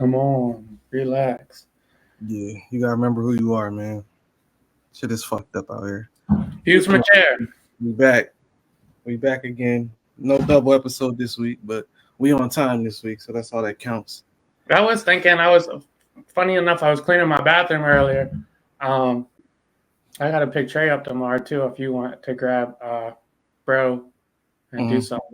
Come on, relax. Yeah, you gotta remember who you are, man. Shit is fucked up out here. Views from a chair. We back. We back again. No double episode this week, but we on time this week, so that's all that counts. I was thinking, funny enough, I was cleaning my bathroom earlier. I got to pick Trey up tomorrow, too, if you want to grab bro and do something.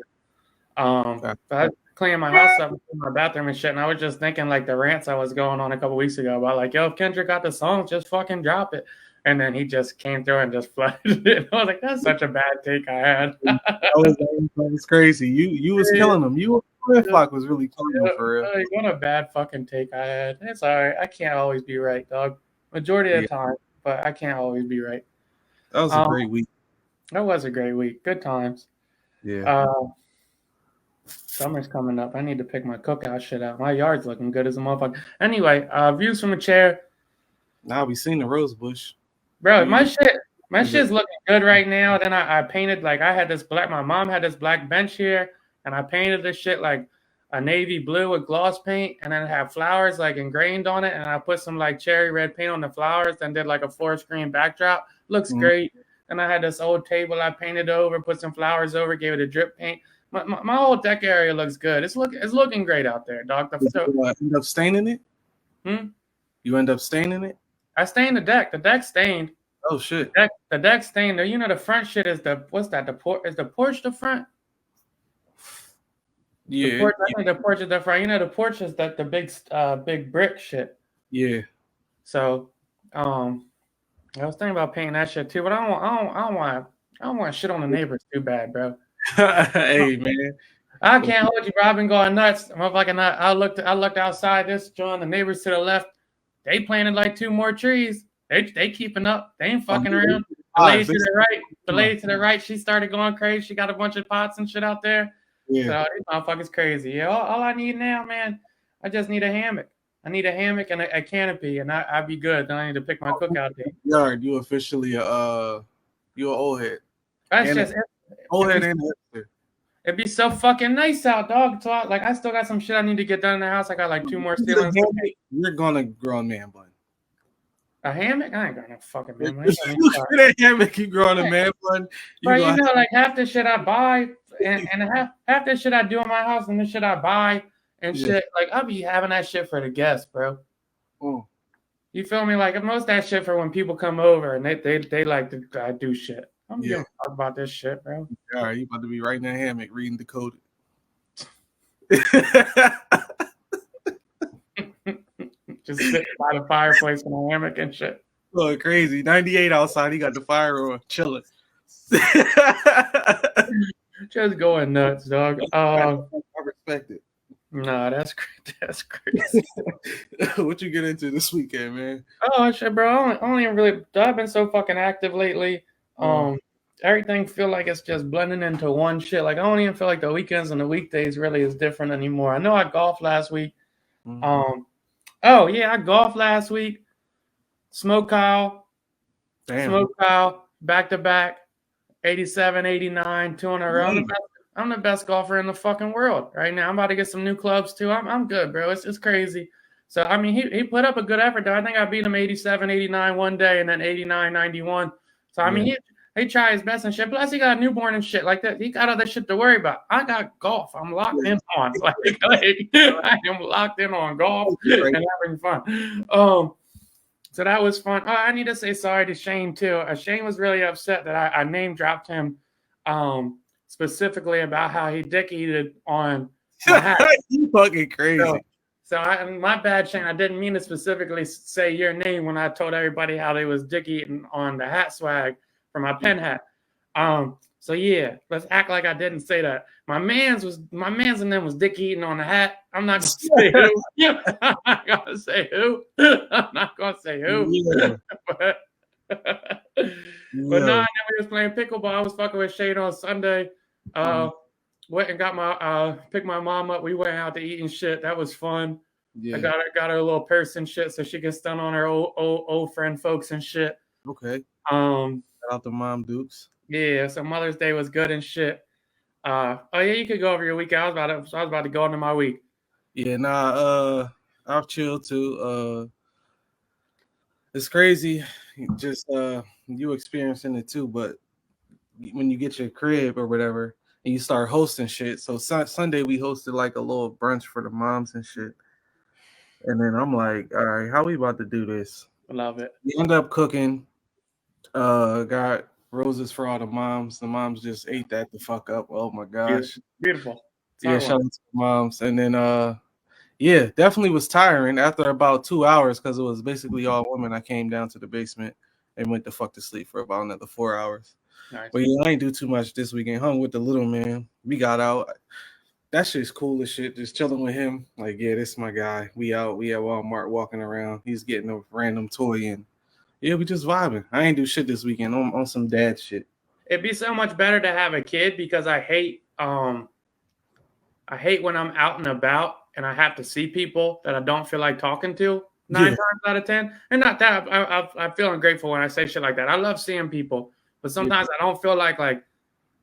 But I cleaning my house up, my bathroom and shit, and I was just thinking, like, the rants I was going on a couple weeks ago about, like, yo, if Kendrick got the song, just fucking drop it. And then he just came through and just flooded it. I was like, that's such a bad take I had. that was crazy. You was killing him. Flock was really killing him for real. What a bad fucking take I had. It's all right. I can't always be right, dog. Majority of the time, but I can't always be right. That was a great week. That was a great week. Good times. Yeah. Summer's coming up. I need to pick my cookout shit out. My yard's looking good as a motherfucker. Anyway, views from a chair. Now we seen the rose bush. Bro, my shit's looking good right now. Then I painted, like, my mom had this black bench here, and I painted this shit like a navy blue with gloss paint, and then it had flowers like ingrained on it, and I put some like cherry red paint on the flowers, and did like a forest green backdrop. Looks great. And I had this old table I painted over, put some flowers over, gave it a drip paint. My whole deck area looks good. It's looking great out there, dog. You end up staining it? You end up staining it? I stained the deck. The deck stained. Oh shit. The deck stained. You know, the front shit is what's that? Is the porch the front? Yeah. I think the porch is the front. You know, the porch is the big brick shit. Yeah. So, I was thinking about painting that shit too, but I don't want shit on the neighbors too bad, bro. Hey man, I can't hold you, bro. I've been going nuts. Motherfucking, I looked outside this joint. The neighbors to the left, they planted like 2 more trees. They keeping up. They ain't fucking around. The lady to the right, she started going crazy. She got a bunch of pots and shit out there. Yeah. So these motherfuckers crazy. Yeah, all I need now, man, I just need a hammock. I need a hammock and a canopy, and I'd be good. Then I need to pick my cookout date. Yard, you officially you an old head. That's just old head and hipster. It'd be so fucking nice out, dog. So I still got some shit I need to get done in the house. I got like 2 more ceilings. You're gonna grow a man bun. A hammock? I ain't got no fucking man bun. That hammock, you growing a man bun. Bro, you know, like half the shit I buy and half the shit I do in my house and the shit I buy and shit. Like, I'll be having that shit for the guests, bro. You feel me? Like, most of that shit for when people come over and they like to do shit. I'm gonna talk about this shit, bro. All right, you about to be right in that hammock reading Decoded. Just sitting by the fireplace in a hammock and shit. Oh, crazy. 98 outside. He got the fire on, chilling. Just going nuts, dog. I respect it. Nah, that's crazy. What you get into this weekend, man? Oh shit, bro. I've been so fucking active lately. Everything feel like it's just blending into one shit. Like, I don't even feel like the weekends and the weekdays really is different anymore. I know I golfed last week. I golfed last week. Smoke Kyle, back to back, 87, 89, 2 in a row. I'm the best golfer in the fucking world right now. I'm about to get some new clubs too. I'm good, bro. It's crazy. So, I mean, he put up a good effort, though. I think I beat him 87, 89 one day and then 89, 91. So, I mean, he tried his best and shit. Plus, he got a newborn and shit like that. He got other shit to worry about. I got golf. I'm locked in on. I am locked in on golf and having fun. So that was fun. Oh, I need to say sorry to Shane, too. Shane was really upset that I name dropped him specifically about how he dick-eated on my hat. You fucking crazy. So my bad, Shane. I didn't mean to specifically say your name when I told everybody how they was dick-eating on the hat swag for my pen hat. So yeah, let's act like I didn't say that. My man's and them was dick eating on the hat. I'm not gonna say who. I'm not gonna say who. Yeah. But no, and then we was playing pickleball. I was fucking with Shane on Sunday. Went and picked my mom up. We went out to eat and shit. That was fun. Yeah. I got her a little purse and shit so she can stun on her old friend folks and shit. Okay. Shout out to Mom Dukes. Yeah, so Mother's Day was good and shit. You could go over your weekend. I was about to go into my week. Yeah, I've chilled too. It's crazy, just you experiencing it too. But when you get your crib or whatever, and you start hosting shit. So Sunday we hosted like a little brunch for the moms and shit. And then I'm like, all right, how we about to do this? Love it. We end up cooking. Got roses for all the moms. The moms just ate that the fuck up. Oh my gosh. Beautiful. Yeah, shout out to the moms. And then yeah, definitely was tiring after about 2 hours because it was basically all women. I came down to the basement and went the fuck to sleep for about another 4 hours. Nice. But yeah, I ain't do too much this weekend. Hung with the little man. We got out. That shit's cool as shit. Just chilling with him. Like, yeah, this is my guy. We out. We at Walmart walking around. He's getting a random toy and yeah, we just vibing. I ain't do shit this weekend on some dad shit. It'd be so much better to have a kid because I hate when I'm out and about and I have to see people that I don't feel like talking to 9 times out of 10. And not that I'm feeling grateful when I say shit like that. I love seeing people, but sometimes I don't feel like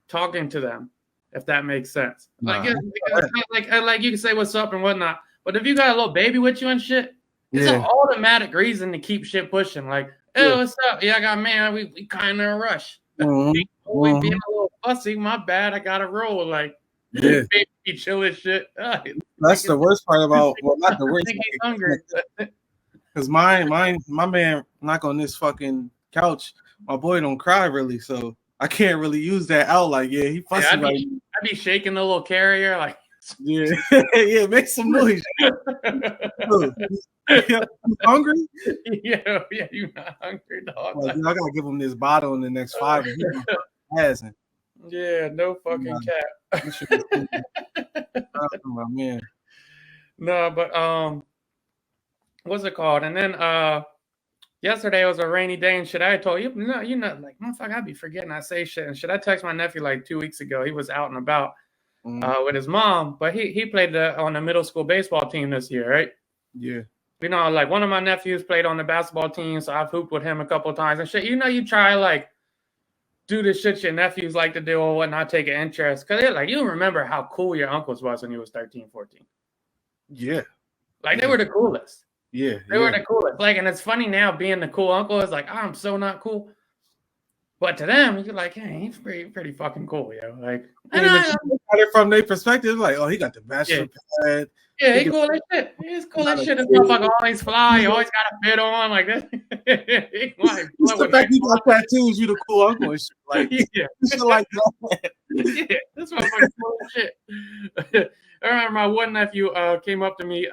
talking to them, if that makes sense. Like you can say what's up and whatnot, but if you got a little baby with you and shit, it's an automatic reason to keep shit pushing. Like, hey, what's up? Yeah, I got man. We kind of in a rush. We being a little fussy. My bad. I got to roll. Like, baby, chill as shit. That's the worst part about. Well, not the worst. He's hungry. Because my man knock on this fucking couch. My boy don't cry really, so I can't really use that out. Like, yeah, he fussy. I'd be shaking the little carrier like. Yeah, yeah, make some noise. You hungry? Yeah, you not hungry, dog. Like, I gotta give him this bottle in the next 5 years. Hasn't. Yeah, no fucking cap. My man. No, but what's it called? And then yesterday was a rainy day and shit. I told you, no, you're not like motherfucker. I'd be forgetting I say shit and shit. I text my nephew like 2 weeks ago. He was out and about with his mom, but he played on the middle school baseball team this year, right? Yeah. You know, like one of my nephews played on the basketball team, so I've hooped with him a couple of times and shit. You know, you try like do the shit your nephews like to do or whatnot, take an interest. Because like you remember how cool your uncles was when you was 13, 14. Yeah. Like they were the coolest. Yeah. They were the coolest. Like, and it's funny now being the cool uncle is like, I'm so not cool. But to them, you're like, hey, he's pretty fucking cool, yo. Like, and from their perspective, like, oh, he got the bachelor pad. Yeah, he cool as shit. He's cool as shit. This motherfucker always fly. He always got a fit on like this. Just the fact you got tattoos, you the cool uncle and shit. Like, yeah, shit like that. Yeah, this motherfucker cool as shit. I remember my one nephew came up to me.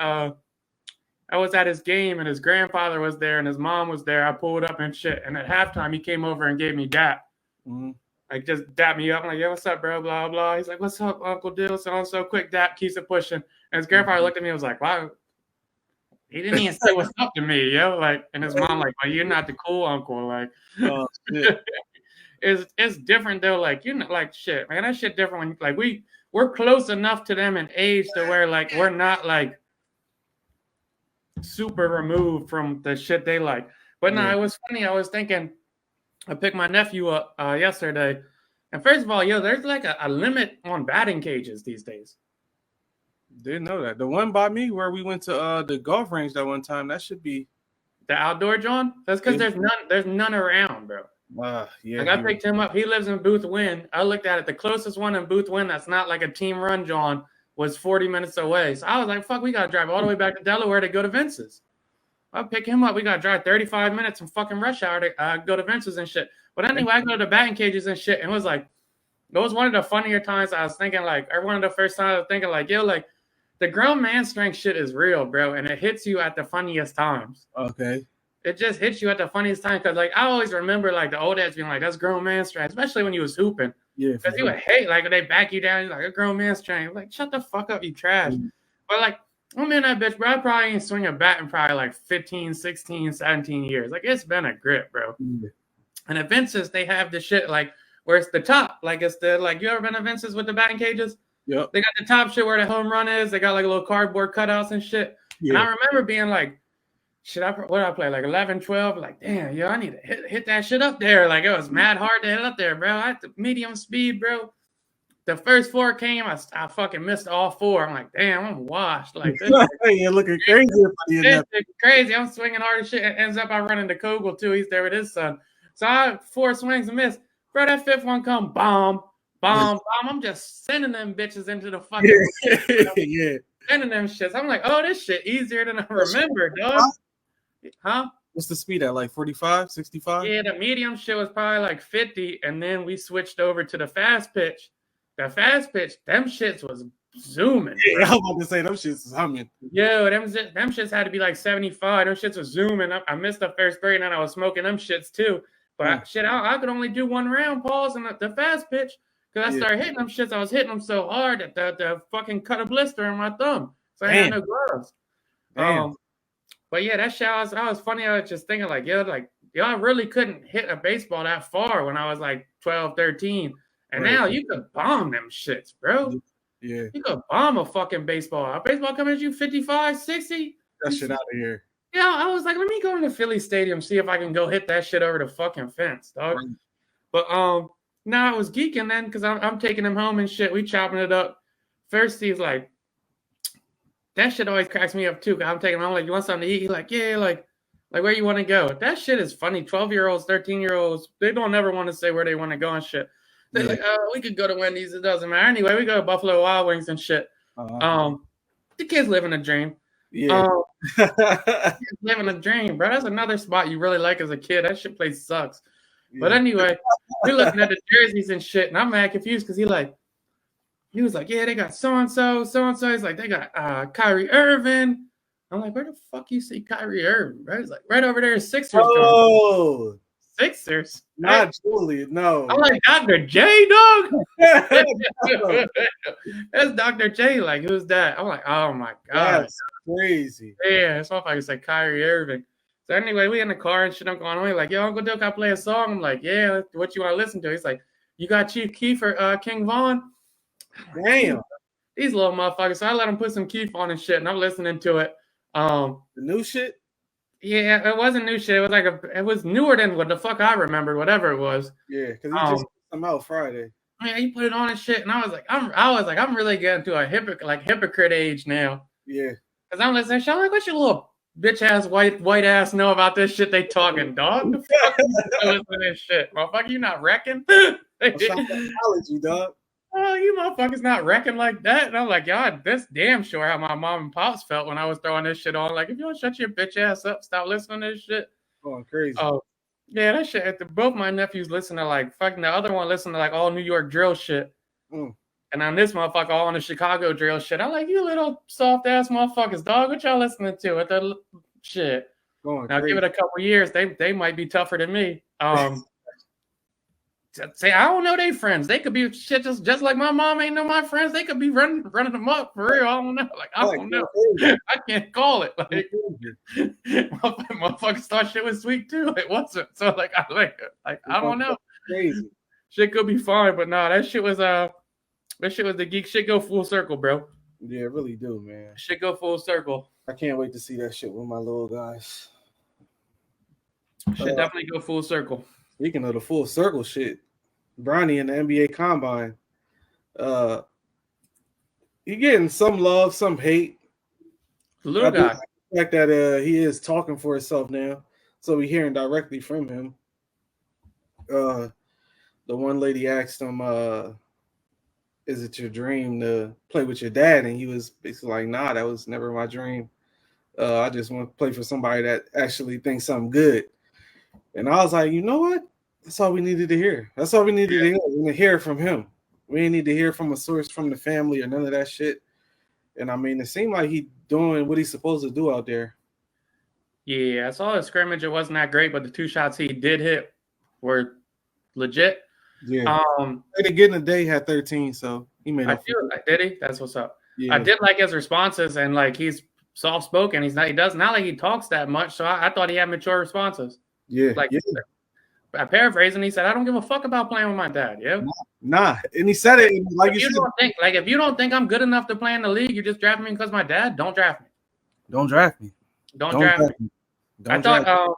I was at his game and his grandfather was there and his mom was there. I pulled up and shit. And at halftime, he came over and gave me dap. Mm-hmm. Like, just dap me up. I'm like, yeah, what's up, bro? Blah, blah. He's like, what's up, Uncle Dill? So quick dap, keeps it pushing. And his grandfather looked at me and was like, wow. He didn't even say what's up to me, yo. Like, and his mom like, well, you're not the cool uncle. Like, it's different, though. Like, you're not like shit, man. That shit different when, like, we're close enough to them in age to where, like, we're not, like, super removed from the shit they like. But no, it was funny. I was thinking, I picked my nephew up yesterday, and first of all, yo, there's like a limit on batting cages these days. Didn't know that. The one by me where we went to the golf range that one time, that should be the outdoor John. That's because there's none around, bro. Yeah. Like I picked him up. He lives in Booth Wynn. I looked at it. The closest one in Booth Wynn that's not like a team run, John, was 40 minutes away. So I was like, fuck, we got to drive all the way back to Delaware to go to Vince's. I'll pick him up. We got to drive 35 minutes and fucking rush hour to go to Vince's and shit. But anyway, I go to the batting cages and shit. And it was like, it was one of the funnier times I was thinking like, or one of the first times I was thinking like, yo, like the grown man strength shit is real, bro. And it hits you at the funniest times. Okay. It just hits you at the funniest time. Cause like, I always remember like the old dads being like, that's grown man strength, especially when you was hooping. Yeah. Because he would hate, like, when they back you down, he's like, a grown man strength. Like, shut the fuck up, you trash. But, like, I'm in that bitch, bro. I probably ain't swing a bat in probably, like, 15, 16, 17 years. Like, it's been a grip, bro. And at Vince's, they have the shit, like, where it's the top. Like, it's the, like, you ever been to Vince's with the batting cages? Yep. They got the top shit where the home run is. They got, like, a little cardboard cutouts and shit. Yeah. And I remember being like, what did I play? Like 11, 12? Like, damn, yo, I need to hit that shit up there. Like, it was mad hard to hit up there, bro. I had the medium speed, bro. the first 4 came, I fucking missed all 4. I'm like, damn, I'm washed. Like this. You're looking crazy. This is crazy. I'm swinging hard as shit. It ends up I run into Kogel too. He's there with his son. So I 4 swings and miss. Bro, that 5th one come bomb. I'm just sending them bitches into the fucking yeah. Sending them shits. I'm like, oh, this shit easier than I remember, dog. Huh? What's the speed at? Like 45, 65? Yeah, the medium shit was probably like 50, and then we switched over to the fast pitch. The fast pitch, them shits was zooming. Yeah, I was about to say them shits was humming. Yo, them shits had to be like 75. Them shits was zooming. I missed the first 3, and then I was smoking them shits too. But shit, I could only do 1 round pause in the fast pitch because I started hitting them shits. I was hitting them so hard that the fucking cut a blister in my thumb. So I had no gloves. But yeah, that shit, I was funny. I was just thinking like, I really couldn't hit a baseball that far when I was like 12, 13. And now you could bomb them shits, bro. Yeah. You could bomb a fucking baseball. A baseball coming at you 55, 60. That shit out of here. Yeah, I was like, let me go in the Philly Stadium, see if I can go hit that shit over the fucking fence, dog. Right. But now I was geeking then because I'm taking him home and shit. We chopping it up. First, he's like, that shit always cracks me up too. I'm taking him. I'm like, you want something to eat? He's like, yeah, like where you want to go? That shit is funny. 12-year-olds, 13-year-olds, they don't ever want to say where they want to go and shit. They're like, oh, we could go to Wendy's. It doesn't matter. Anyway, we go to Buffalo Wild Wings and shit. The kids living a dream. Yeah. Living a dream, bro. That's another spot you really like as a kid. That shit place sucks. Yeah. But anyway, we're looking at the jerseys and shit, and I'm mad confused because he was like, yeah, they got so-and-so. He's like, they got Kyrie Irving. I'm like, where the fuck you see Kyrie Irving, bro? He's like, right over there is Sixers. Oh. Sixers? Not right? Julie, no. I'm like, Dr. J, dog? That's Dr. J. Like, who's that? I'm like, oh, my God. That's crazy. Yeah, that's what I say, Kyrie Irving. So anyway, we in the car and shit. I'm going on. Like, yo, Uncle Duke, I play a song. I'm like, yeah, what you want to listen to? He's like, you got Chief Keef or King Von? Damn. These little motherfuckers. So I let him put some Keef on and shit, and I'm listening to it. The new shit? Yeah, it wasn't new shit. It was like it was newer than what the fuck I remembered, whatever it was. Yeah, because he just put them out Friday. Yeah, he put it on and shit, and I was like, I'm really getting to a hypocrite age now. Yeah. Because I'm listening to shit. I'm like, what you little bitch ass white ass know about this shit they talking, dog? The fuck you listening to this shit, motherfucker? You not wrecking? Apology, dog. Oh, you motherfuckers not wrecking like that. And I'm like, God, this damn sure how my mom and pops felt when I was throwing this shit on. Like, if you don't shut your bitch ass up, stop listening to this shit. Going crazy. Oh, yeah, that shit. Both my nephews listen to like fucking the other one listen to like all New York drill shit. And on this motherfucker all on the Chicago drill shit. I'm like, you little soft ass motherfuckers, dog. What y'all listening to with that shit? Going now crazy. Give it a couple years, they might be tougher than me. Say I don't know they friends. They could be shit just like my mom ain't know my friends. They could be running them up for real. I don't know. Like I don't know. I can't call it. Like motherfuckers thought shit was sweet too. It wasn't. So like I don't know. Crazy. Shit could be fine, but nah, that shit was the geek shit go full circle, bro. Yeah, it really do, man. Shit go full circle. I can't wait to see that shit with my little guys. Should definitely go full circle. Speaking of the full circle shit, Bronny in the NBA Combine, he getting some love, some hate. The little guy. The fact that he is talking for himself now, so we're hearing directly from him. The one lady asked him, "Is it your dream to play with your dad?" And he was basically like, "Nah, that was never my dream. I just want to play for somebody that actually thinks I'm good." And I was like, you know what? That's all we needed to hear. That's all we needed to hear. We hear from him. We didn't need to hear from a source from the family or none of that shit. And I mean, it seemed like he doing what he's supposed to do out there. Yeah, I saw the scrimmage. It wasn't that great, but the 2 shots he did hit were legit. Yeah. He getting a day had 13, so he made. Did he? That's what's up. Yeah. I did like his responses, and like he's soft spoken. He does not like he talks that much. So I thought he had mature responses. Yeah. Like I paraphrasing, he said, "I don't give a fuck about playing with my dad." Yeah. Nah. And he said it like if you don't think I'm good enough to play in the league, you just draft me because my dad. Don't draft me. Don't draft me. Don't draft me. I thought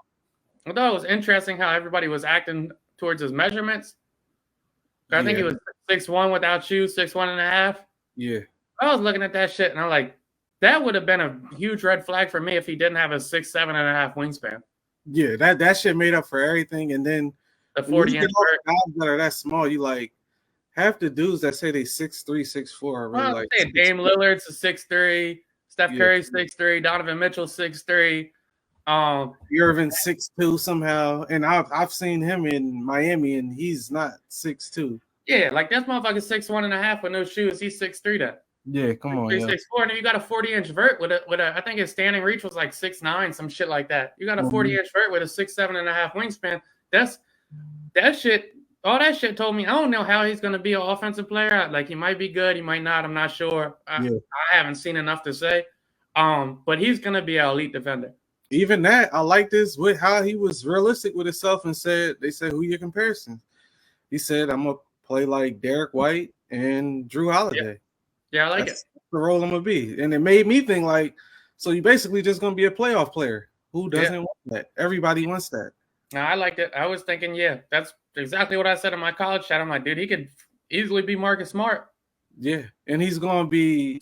it was interesting how everybody was acting towards his measurements. I think he was 6'1" without shoes, 6'1.5". Yeah. I was looking at that shit and I'm like, that would have been a huge red flag for me if he didn't have a 6'7.5" wingspan. Yeah, that shit made up for everything. And then The when you 40 look inch at all vert. the guys that are that small, you like half the dudes that say they 6'3", 6'4" are really Well, like say Dame Lillard's a 6'3", Steph yeah. Curry's 6'3", Donovan Mitchell 6'3". Irvin 6'2" somehow, and I've seen him in Miami, and he's not 6'2". Yeah, like that motherfucker's 6'1.5" with no shoes. He's 6'3" then. Yeah, come on, 6'3", yo. 6'4", and then you got a 40-inch vert with a I think his standing reach was like 6'9", some shit like that. You got a 40-inch vert with a 6'7.5" wingspan. That shit. All that shit told me I don't know how he's gonna be an offensive player. Like he might be good, he might not. I'm not sure. I haven't seen enough to say. But he's gonna be an elite defender. Even that, I like this with how he was realistic with himself and said, they said, who your comparisons? He said, I'm gonna play like Derek White and Drew Holiday. Yeah, I like That's it. the role I'm gonna be. And it made me think like, so you basically just gonna be a playoff player. Who doesn't want that? Everybody wants that. No, I liked it. I was thinking, yeah, that's exactly what I said in my college chat. I'm like, dude, he could easily be Marcus Smart. Yeah, and he's gonna be,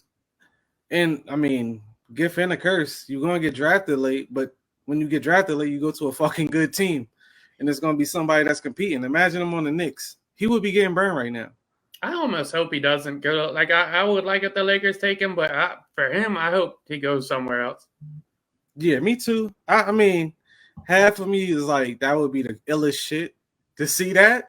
and I mean, gift and a curse. You're gonna get drafted late, but when you get drafted late, you go to a fucking good team, and it's gonna be somebody that's competing. Imagine him on the Knicks. He would be getting burned right now. I almost hope he doesn't go. Like I would like if the Lakers take him, but for him, I hope he goes somewhere else. Yeah, me too. I mean, half of me is like that would be the illest shit to see that,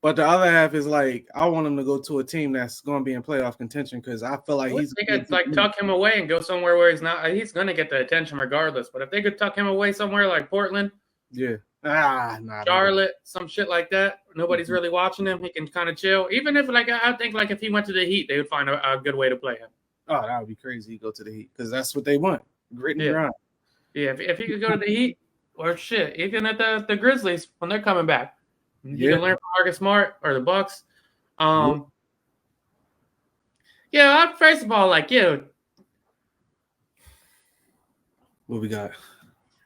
but the other half is like I want him to go to a team that's going to be in playoff contention because I feel like They could like tuck him away and go somewhere where he's not. He's going to get the attention regardless. But if they could tuck him away somewhere like Portland, yeah, Charlotte, some shit like that, nobody's really watching him. He can kind of chill. Even if like I think like if he went to the Heat, they would find a good way to play him. Oh, that would be crazy. Go to the Heat because that's what they want. Grit and grind. Yeah, if he could go to the Heat or shit, even at the Grizzlies when they're coming back, he can learn from Marcus Smart or the Bucks. Yeah, first of all, like, what we got?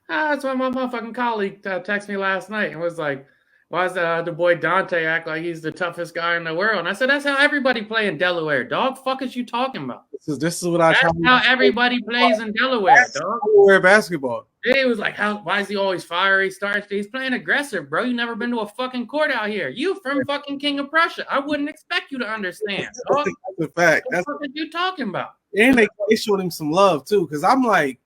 That's why my motherfucking colleague texted me last night and was like, why does the boy Dante act like he's the toughest guy in the world? And I said, that's how everybody play in Delaware, dog. Fuck is you talking about? This is what I. That's how everybody plays in Delaware, dog. Delaware basketball. He was like, why is he always fiery? He's playing aggressive, bro. You never been to a fucking court out here. You from fucking King of Prussia. I wouldn't expect you to understand, dog. That's a fact. What the fuck are you talking about? And they showed him some love too, because I'm like,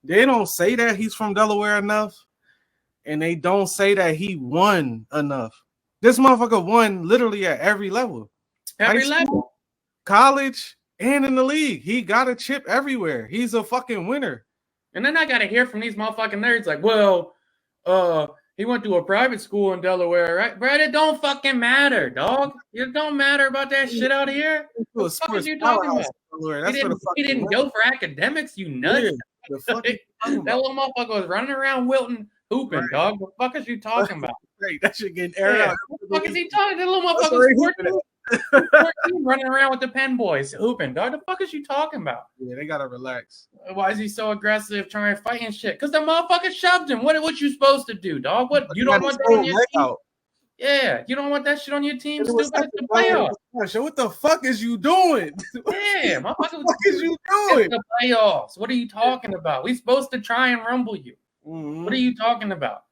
they don't say that he's from Delaware enough, and they don't say that he won enough. This motherfucker won literally at every level. Every level. College and in the league. He got a chip everywhere. He's a fucking winner. And then I got to hear from these motherfucking nerds like, well, he went to a private school in Delaware, right? Bro, it don't fucking matter, dog. It don't matter about that shit out here. What the fuck are you talking about? He didn't go for academics, you nuts. Yeah, the fuck that little motherfucker was running around Wilton hooping, dog. What the fuck is you talking about? Great, that shit getting aired out. What the fuck is he talking? That little motherfucker was 14 running around with the Penn boys hooping, dog. The fuck is you talking about? Yeah, they gotta relax. Why is he so aggressive trying to fight and shit? Because the motherfucker shoved him. What you supposed to do, dog? What you don't want that on your team? Yeah, you don't want that shit on your team, stupid. It's the playoffs. What the fuck is you doing? Yeah, motherfucker. What the fuck is you doing? It's the playoffs. What are you talking about? We supposed to try and rumble you. Mm-hmm. What are you talking about?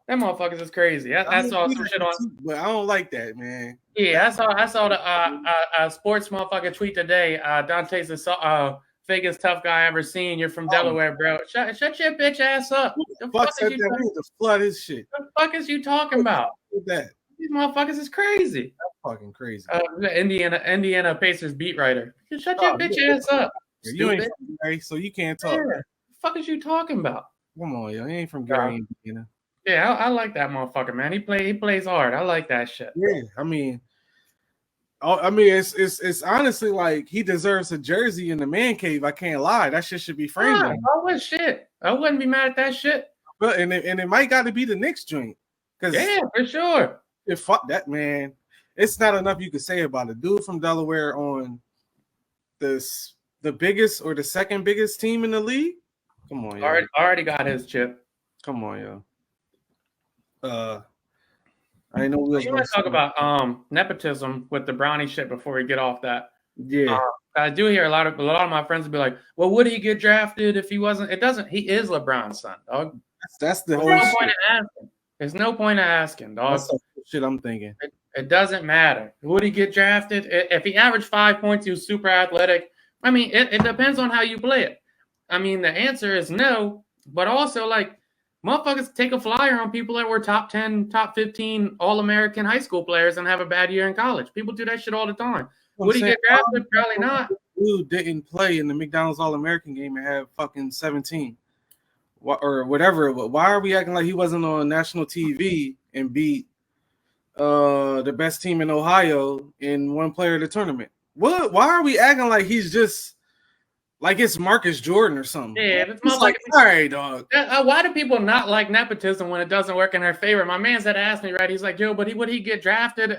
That motherfuckers is crazy. I saw some shit on. But I don't like that, man. Yeah, I saw the sports motherfucker tweet today. Dante's the fakest tough guy I ever seen. You're from Delaware, bro. Shut your bitch ass up. The fuck is you to flood his shit? What the fuck is you talking about? That these motherfuckers is crazy. That's fucking crazy. Indiana Pacers beat writer. Shut your bitch ass up. You ain't from Gary, so you can't talk. Yeah. What the fuck is you talking about? Come on, yo. He ain't from Gary, Indiana. Yeah, I like that motherfucker, man. He plays hard. I like that shit. Yeah, I mean, it's honestly like he deserves a jersey in the man cave. I can't lie. That shit should be framed. Oh, shit. I wouldn't be mad at that shit. But and it might got to be the Knicks joint. Yeah, for sure. If fuck that, man, it's not enough you could say about a dude from Delaware on the biggest or the second biggest team in the league. Come on, yo. Already got his chip. Come on, yo. I know we was You going want to to talk about nepotism with the Bronny shit before we get off that. Yeah. I do hear a lot of my friends will be like, "Well, would he get drafted if he wasn't?" It doesn't. He is LeBron's son, dog. That's the There's whole no shit. point in asking. There's no point in asking, dog. That's the shit I'm thinking. It doesn't matter. Would he get drafted? If he averaged 5 points, he was super athletic. I mean, it depends on how you play it. I mean, the answer is no, but also, like, motherfuckers take a flyer on people that were top 10, top 15 All-American high school players and have a bad year in college. People do that shit all the time. Would he get drafted? Probably not. Dude didn't play in the McDonald's All-American game and have fucking 17 or whatever. Why are we acting like he wasn't on national TV and beat the best team in Ohio in one player of the tournament? What? Why are we acting like he's just like it's Marcus Jordan or something? Yeah, it's like, all right, dog. Why do people not like nepotism when it doesn't work in their favor? My man's had asked me, right? He's like, yo, but would he get drafted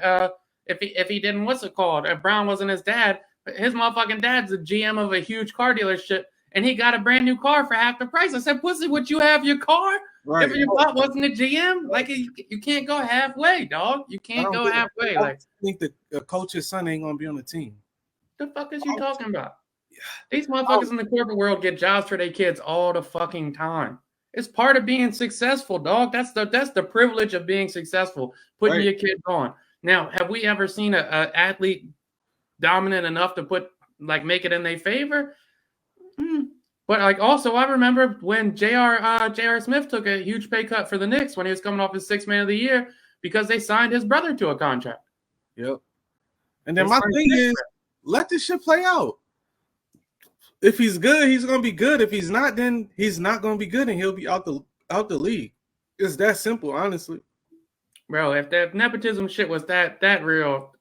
if he didn't, what's it called? If Brown wasn't his dad, his motherfucking dad's the GM of a huge car dealership, and he got a brand new car for half the price. I said, pussy, would you have your car? Right. If your pop wasn't a GM, like you can't go halfway, dog. You can't go halfway. I think the coach's son ain't gonna be on the team. The fuck is you talking about? These motherfuckers in the corporate world get jobs for their kids all the fucking time. It's part of being successful, dog. That's the privilege of being successful, putting your kids on. Now, have we ever seen an athlete dominant enough to make it in their favor? But like also, I remember when J.R. Smith took a huge pay cut for the Knicks when he was coming off his 6th Man of the Year because they signed his brother to a contract. Yep. And then my thing is, let this shit play out. If he's good, he's gonna be good. If he's not, then he's not gonna be good, and he'll be out the league. It's that simple, honestly. Bro, if that nepotism shit was that real,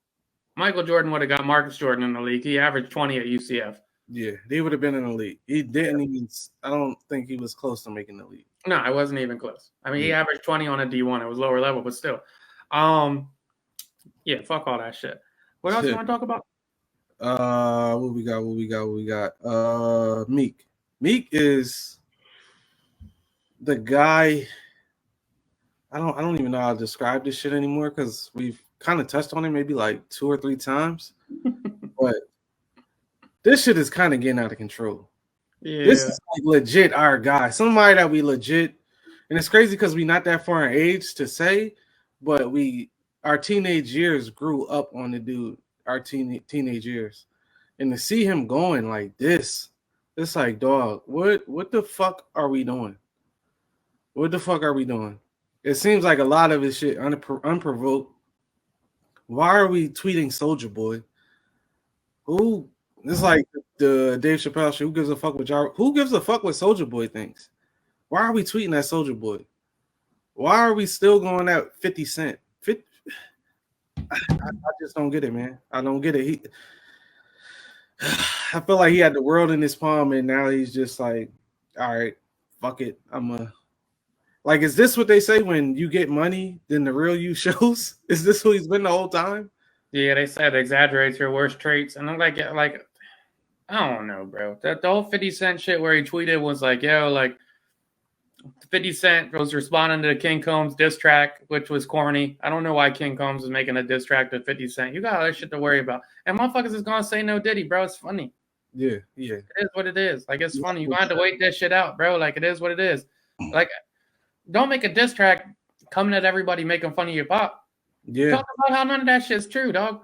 Michael Jordan would have got Marcus Jordan in the league. He averaged 20 at UCF. Yeah, they would have been in the league. He didn't even. I don't think he was close to making the league. No, it wasn't even close. I mean, he averaged 20 on a D1. It was lower level, but still. Yeah, fuck all that shit. What else you want to talk about? What we got? Meek. Meek is the guy. I don't even know how to describe this shit anymore because we've kind of touched on it maybe like 2 or 3 times. But this shit is kind of getting out of control. Yeah. This is like legit our guy. Somebody that we legit, and it's crazy because we're not that far in age to say, but our teenage years grew up on the dude, our teenage years. And to see him going like this, it's like, dog, what the fuck are we doing? What the fuck are we doing? It seems like a lot of his shit unprovoked. Why are we tweeting Soulja Boy? It's like the Dave Chappelle shit. Who gives a fuck what Soulja Boy thinks? Why are we tweeting at Soulja Boy? Why are we still going at 50 Cent? I just don't get it, man. I don't get it. I feel like he had the world in his palm, and now he's just like, all right, fuck it. Like, is this what they say when you get money, then the real you shows? Is this who he's been the whole time? Yeah, they said exaggerates your worst traits, and I'm like, I don't know, bro. The whole 50 Cent shit where he tweeted was like, yo, like 50 Cent was responding to King Combs diss track, which was corny. I don't know why King Combs is making a diss track to 50 Cent. You got other shit to worry about. And motherfuckers is gonna say no Diddy, bro. It's funny. Yeah. It is what it is. Like, it's funny. You gonna have to wait that shit out, bro. Like, it is what it is. Like, don't make a diss track coming at everybody making fun of your pop. Yeah. Talk about how none of that shit's true, dog.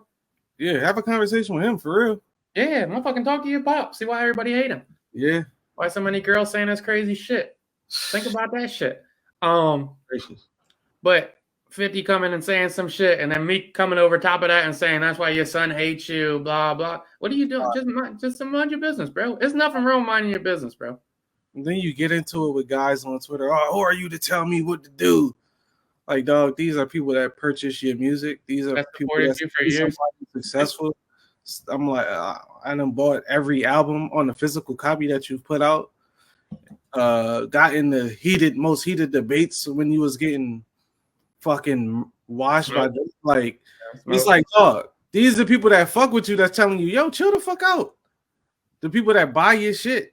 Yeah, have a conversation with him for real. Yeah, motherfucking talk to your pop. See why everybody hate him. Yeah. Why so many girls saying that's crazy shit. Think about that shit. But 50 coming and saying some shit, and then Meek coming over top of that and saying that's why your son hates you, blah, blah. What are you doing? Just mind your business, bro. There's nothing wrong with minding your business, bro. And then you get into it with guys on Twitter. Oh, who are you to tell me what to do? Like, dog, these are people that purchase your music. These are people that's successful. I'm like, I done bought every album on the physical copy that you've put out. Got in the most heated debates when you was getting fucking washed by this. Like, it's like, dog, these are the people that fuck with you that's telling you, yo, chill the fuck out. The people that buy your shit.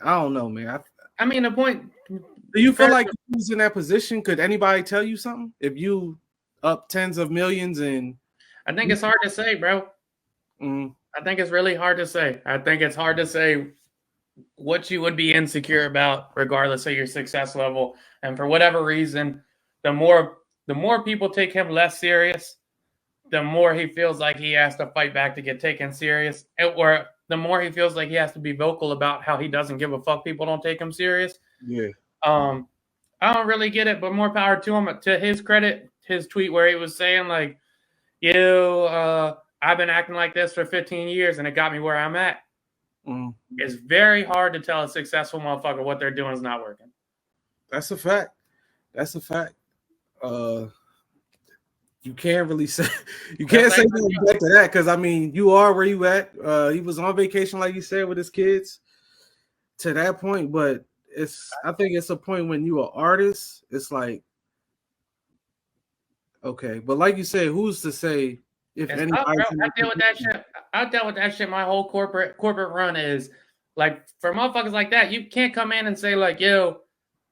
I don't know, man. I mean, the point. Do you feel like if you was in that position, could anybody tell you something? If you up tens of millions, and I think it's hard to say, bro. I think it's really hard to say. I think it's hard to say what you would be insecure about, regardless of your success level. And for whatever reason, the more people take him less serious, the more he feels like he has to fight back to get taken serious, or the more he feels like he has to be vocal about how he doesn't give a fuck people don't take him serious. Yeah. I don't really get it, but more power to him. To his credit, his tweet where he was saying like, I've been acting like this for 15 years and it got me where I'm at. It's very hard to tell a successful motherfucker what they're doing is not working. That's a fact. You can't really say say anything back to that, because I mean, you are where you at. He was on vacation, like you said, with his kids to that point, but I think it's a point when you an artist, it's like, okay, but like you said, who's to say if anybody? I deal with that shit. I dealt with that shit. My whole corporate run is like, for motherfuckers like that, you can't come in and say like, yo,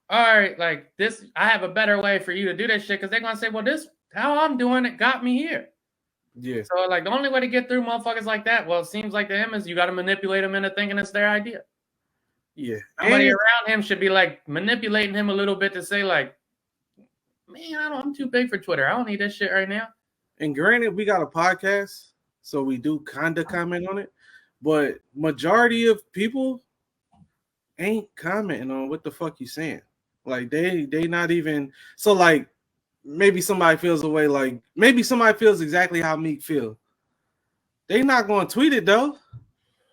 all right, like this, I have a better way for you to do this shit, because they're gonna say, well, this how I'm doing it got me here. Yeah. So like the only way to get through motherfuckers like that, well, it seems like to him, is you got to manipulate them into thinking it's their idea. Yeah. Somebody around him should be like manipulating him a little bit to say like, man, I'm too big for Twitter. I don't need this shit right now. And granted, we got a podcast, so we do kind of comment on it, but majority of people ain't commenting on what the fuck you saying. Like they not even, so like maybe somebody feels a way, like maybe somebody feels exactly how Meek feel. They not going to tweet it though,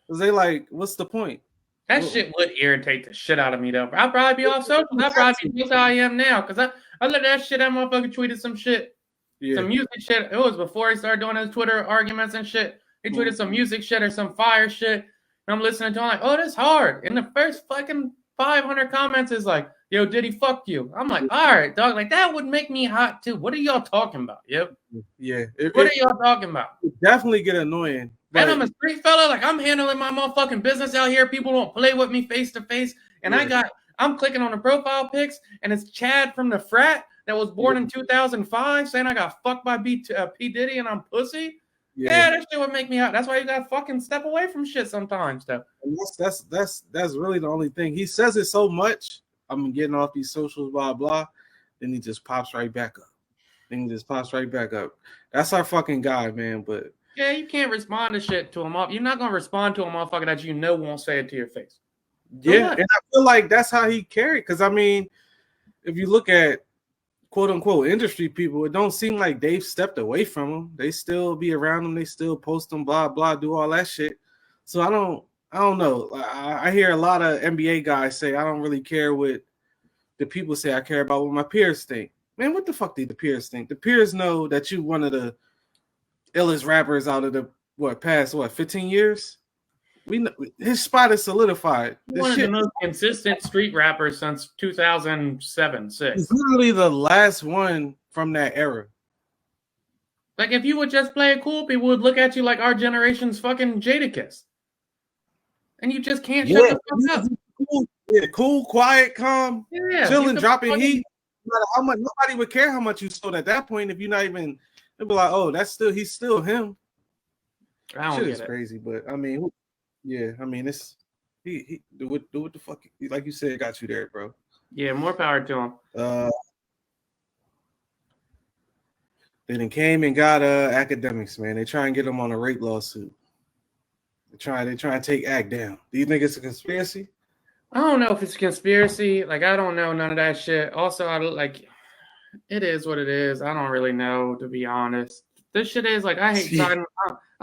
because they like, what's the point? That shit would irritate the shit out of me though. I'd probably be off social. I'd probably be just how I am now, because I let that shit. That motherfucker tweeted some shit. Yeah. Some music shit. It was before he started doing his Twitter arguments and shit. He tweeted some music shit or some fire shit. And I'm listening to him like, oh, this hard. And the first fucking 500 comments is like, yo, did he fuck you? I'm like, all right, dog. Like, that would make me hot too. What are y'all talking about? Yep. Yeah. What are y'all talking about? It definitely get annoying. And I'm a street fella. Like, I'm handling my motherfucking business out here. People don't play with me face to face. And I'm clicking on the profile pics, and it's Chad from the frat that was born in 2005 saying I got fucked by P. Diddy and I'm pussy. Yeah, that shit would make me hot. That's why you gotta fucking step away from shit sometimes, though. And that's really the only thing. He says it so much. I'm getting off these socials, blah blah. Then he just pops right back up. That's our fucking guy, man. But yeah, you can't respond to shit to him. You're not gonna respond to a motherfucker that you know won't say it to your face. Yeah, and I feel like that's how he carried. Because I mean, if you look at quote unquote industry people, it don't seem like they've stepped away from him. They still be around him. They still post them, blah blah, do all that shit. So I don't know. I hear a lot of NBA guys say I don't really care what the people say. I care about what my peers think. Man, what the fuck do the peers think? The peers know that you one of the illest rappers out of the past 15 years. We know his spot is solidified. One of the most consistent street rappers since 2007-6. He's literally the last one from that era. Like, if you would just play it cool, people would look at you like our generation's fucking Jadakiss. And you just can't shut the fuck up. Cool, quiet, calm, chilling, dropping heat. No matter how much, nobody would care how much you sold at that point if you're not even. They'd be like, oh, he's still him. I don't shit get is it. Crazy, but I mean. Yeah, I mean it's he do what the fuck, like you said, got you there, bro. Yeah, more power to him. Then came and got Akademiks, man. They try and get him on a rape lawsuit. They try and take Ak down. Do you think it's a conspiracy? I don't know if it's a conspiracy. Like, I don't know none of that shit. Also, it is what it is. I don't really know, to be honest. This shit is like, I hate siding.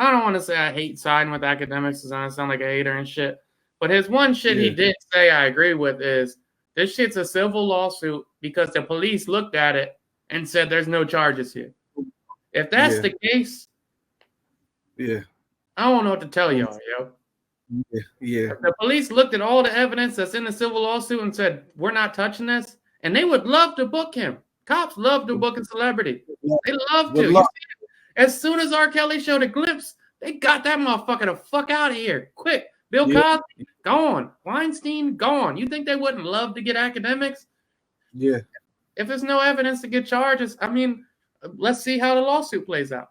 I don't want to say I hate siding with Akademiks because I sound like a hater and shit. But his one shit he did say I agree with is this shit's a civil lawsuit because the police looked at it and said there's no charges here. If that's the case, I don't know what to tell y'all, yo. Yeah. If the police looked at all the evidence that's in the civil lawsuit and said we're not touching this, and they would love to book him. Cops love to book a celebrity. They love to. As soon as R. Kelly showed a glimpse, they got that motherfucker the fuck out of here. Quick. Bill Cosby, gone. Weinstein, gone. You think they wouldn't love to get Akademiks? Yeah. If there's no evidence to get charges, I mean, let's see how the lawsuit plays out.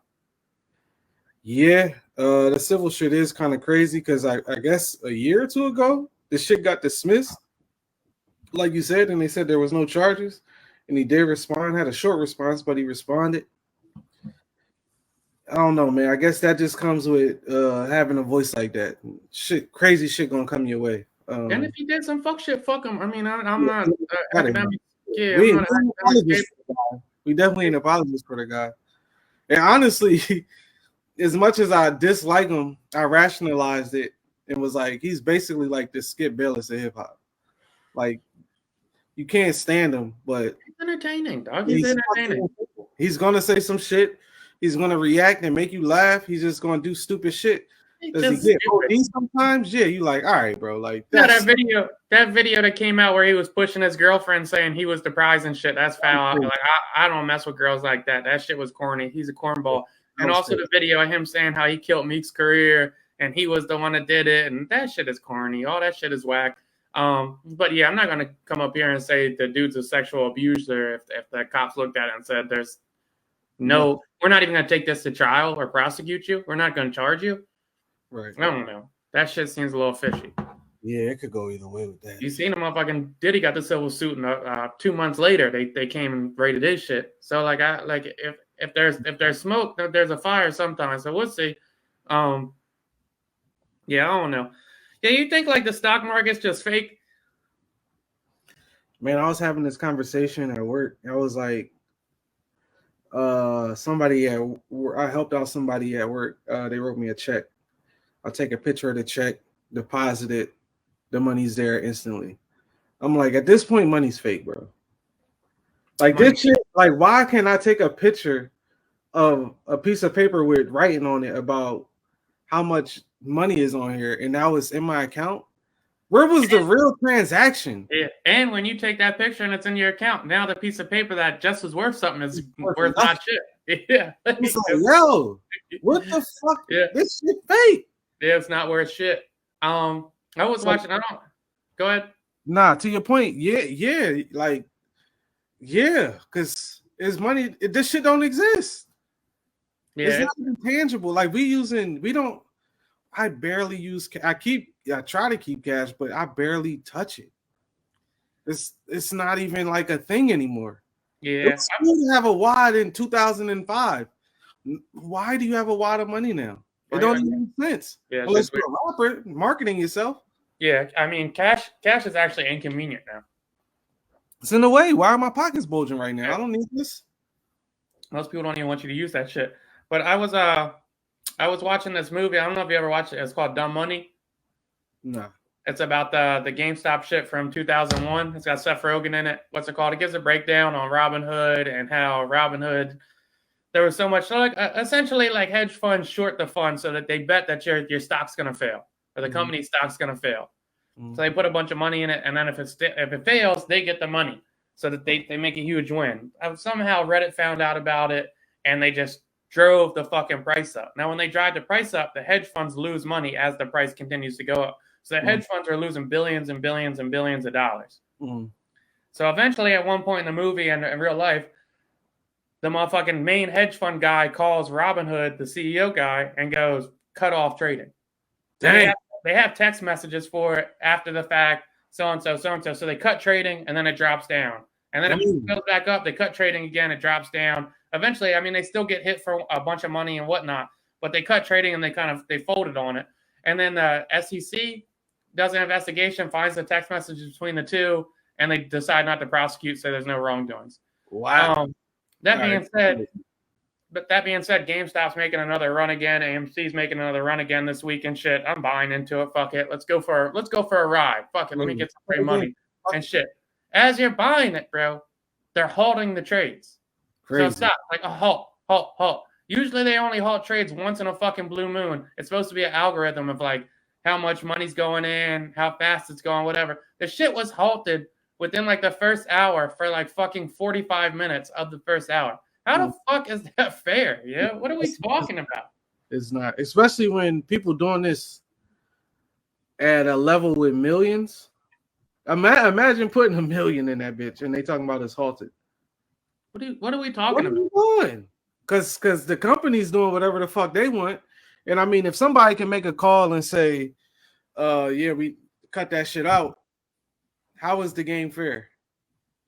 Yeah, the civil shit is kind of crazy because I guess a year or two ago, the shit got dismissed, like you said, and they said there was no charges, and he did respond, had a short response, but he responded. I don't know, man. I guess that just comes with having a voice like that. Shit, crazy shit gonna come your way. And if he did some fuck shit, fuck him. I mean, I'm Yeah, not academic. Yeah, we I'm not an academic. we definitely ain't apologists for the guy. And honestly, as much as I dislike him, I rationalized it and was like, he's basically like the Skip Bayless of hip hop. Like, you can't stand him, but He's entertaining, dog. He's entertaining. He's gonna say some shit. He's gonna react and make you laugh. He's just gonna do stupid shit. Does he get OD sometimes? Yeah, you like, all right, bro. Like that video that came out where he was pushing his girlfriend saying he was the prize and shit. That's foul. Like I don't mess with girls like that. That shit was corny. He's a cornball. And also the video of him saying how he killed Meek's career and he was the one that did it. And that shit is corny. All that shit is whack. But yeah, I'm not gonna come up here and say the dude's a sexual abuser if the cops looked at it and said there's no, we're not even gonna take this to trial or prosecute you. We're not gonna charge you. Right. I don't know. That shit seems a little fishy. Yeah, it could go either way with that. You seen him motherfucking Diddy got the civil suit, and 2 months later they came and raided his shit. So if there's smoke, there's a fire sometimes. So we'll see. Yeah, I don't know. Yeah, you think like the stock market's just fake? Man, I was having this conversation at work. I was like, somebody I helped out somebody at work. They wrote me a check. I'll take a picture of the check, deposit it, the money's there instantly. I'm like, at this point, money's fake, bro. Like this shit, like, why can't I take a picture of a piece of paper with writing on it about how much money is on here and now it's in my account? Where was the real transaction? Yeah, and when you take that picture and it's in your account, now the piece of paper that just was worth something is worth not shit. Yeah. It's like, yo, what the fuck? Yeah. This shit fake. Yeah, it's not worth shit. I was watching. Go ahead. Nah, to your point. Yeah, like, yeah, because it's money. This shit don't exist. Yeah, it's not even tangible. Like we don't. I barely use. I try to keep cash, but I barely touch it. It's not even like a thing anymore. Yeah, it's cool to have a wad in 2005. Why do you have a wad of money now? It don't even make sense. Yeah, unless you're a rapper marketing yourself. Yeah, I mean, cash is actually inconvenient now. It's in the way. Why are my pockets bulging right now? I don't need this. Most people don't even want you to use that shit. But I was watching this movie. I don't know if you ever watched it. It's called Dumb Money. No. It's about the GameStop shit from 2001. It's got Seth Rogen in it. What's it called? It gives a breakdown on Robinhood and how Robinhood, there was so much, essentially like hedge funds short the fund so that they bet that your stock's going to fail or the company's stock's going to fail. So they put a bunch of money in it, and then if it fails, they get the money so that they make a huge win. Somehow Reddit found out about it, and they just drove the fucking price up. Now, when they drive the price up, the hedge funds lose money as the price continues to go up. So the hedge funds are losing billions and billions and billions of dollars. So eventually, at one point in the movie and in real life, the motherfucking main hedge fund guy calls Robinhood, the CEO guy, and goes, cut off trading. Dang. They have text messages for it after the fact, so-and-so, so-and-so. So they cut trading, and then it drops down. And then it goes back up. They cut trading again. It drops down. Eventually, I mean, they still get hit for a bunch of money and whatnot, but they cut trading, and they folded on it. And then the SEC does an investigation, finds the text messages between the two, and they decide not to prosecute, so there's no wrongdoings. Wow. That being said, GameStop's making another run again. AMC's making another run again this week and shit. I'm buying into it. Fuck it. Let's go for a ride. Fuck it. Let me get some free money and shit. As you're buying it, bro, they're halting the trades. Crazy. So stop. Like a halt. Usually they only halt trades once in a fucking blue moon. It's supposed to be an algorithm of like how much money's going in, how fast it's going, whatever. The shit was halted within like the first hour for like fucking 45 minutes of the first hour. How the fuck is that fair? Yeah, what are we talking about? It's not, especially when people doing this at a level with millions. Imagine putting $1 million in that bitch and they talking about it's halted. What are we talking about? What are you doing? Because the company's doing whatever the fuck they want. And I mean, if somebody can make a call and say, yeah, we cut that shit out, how is the game fair?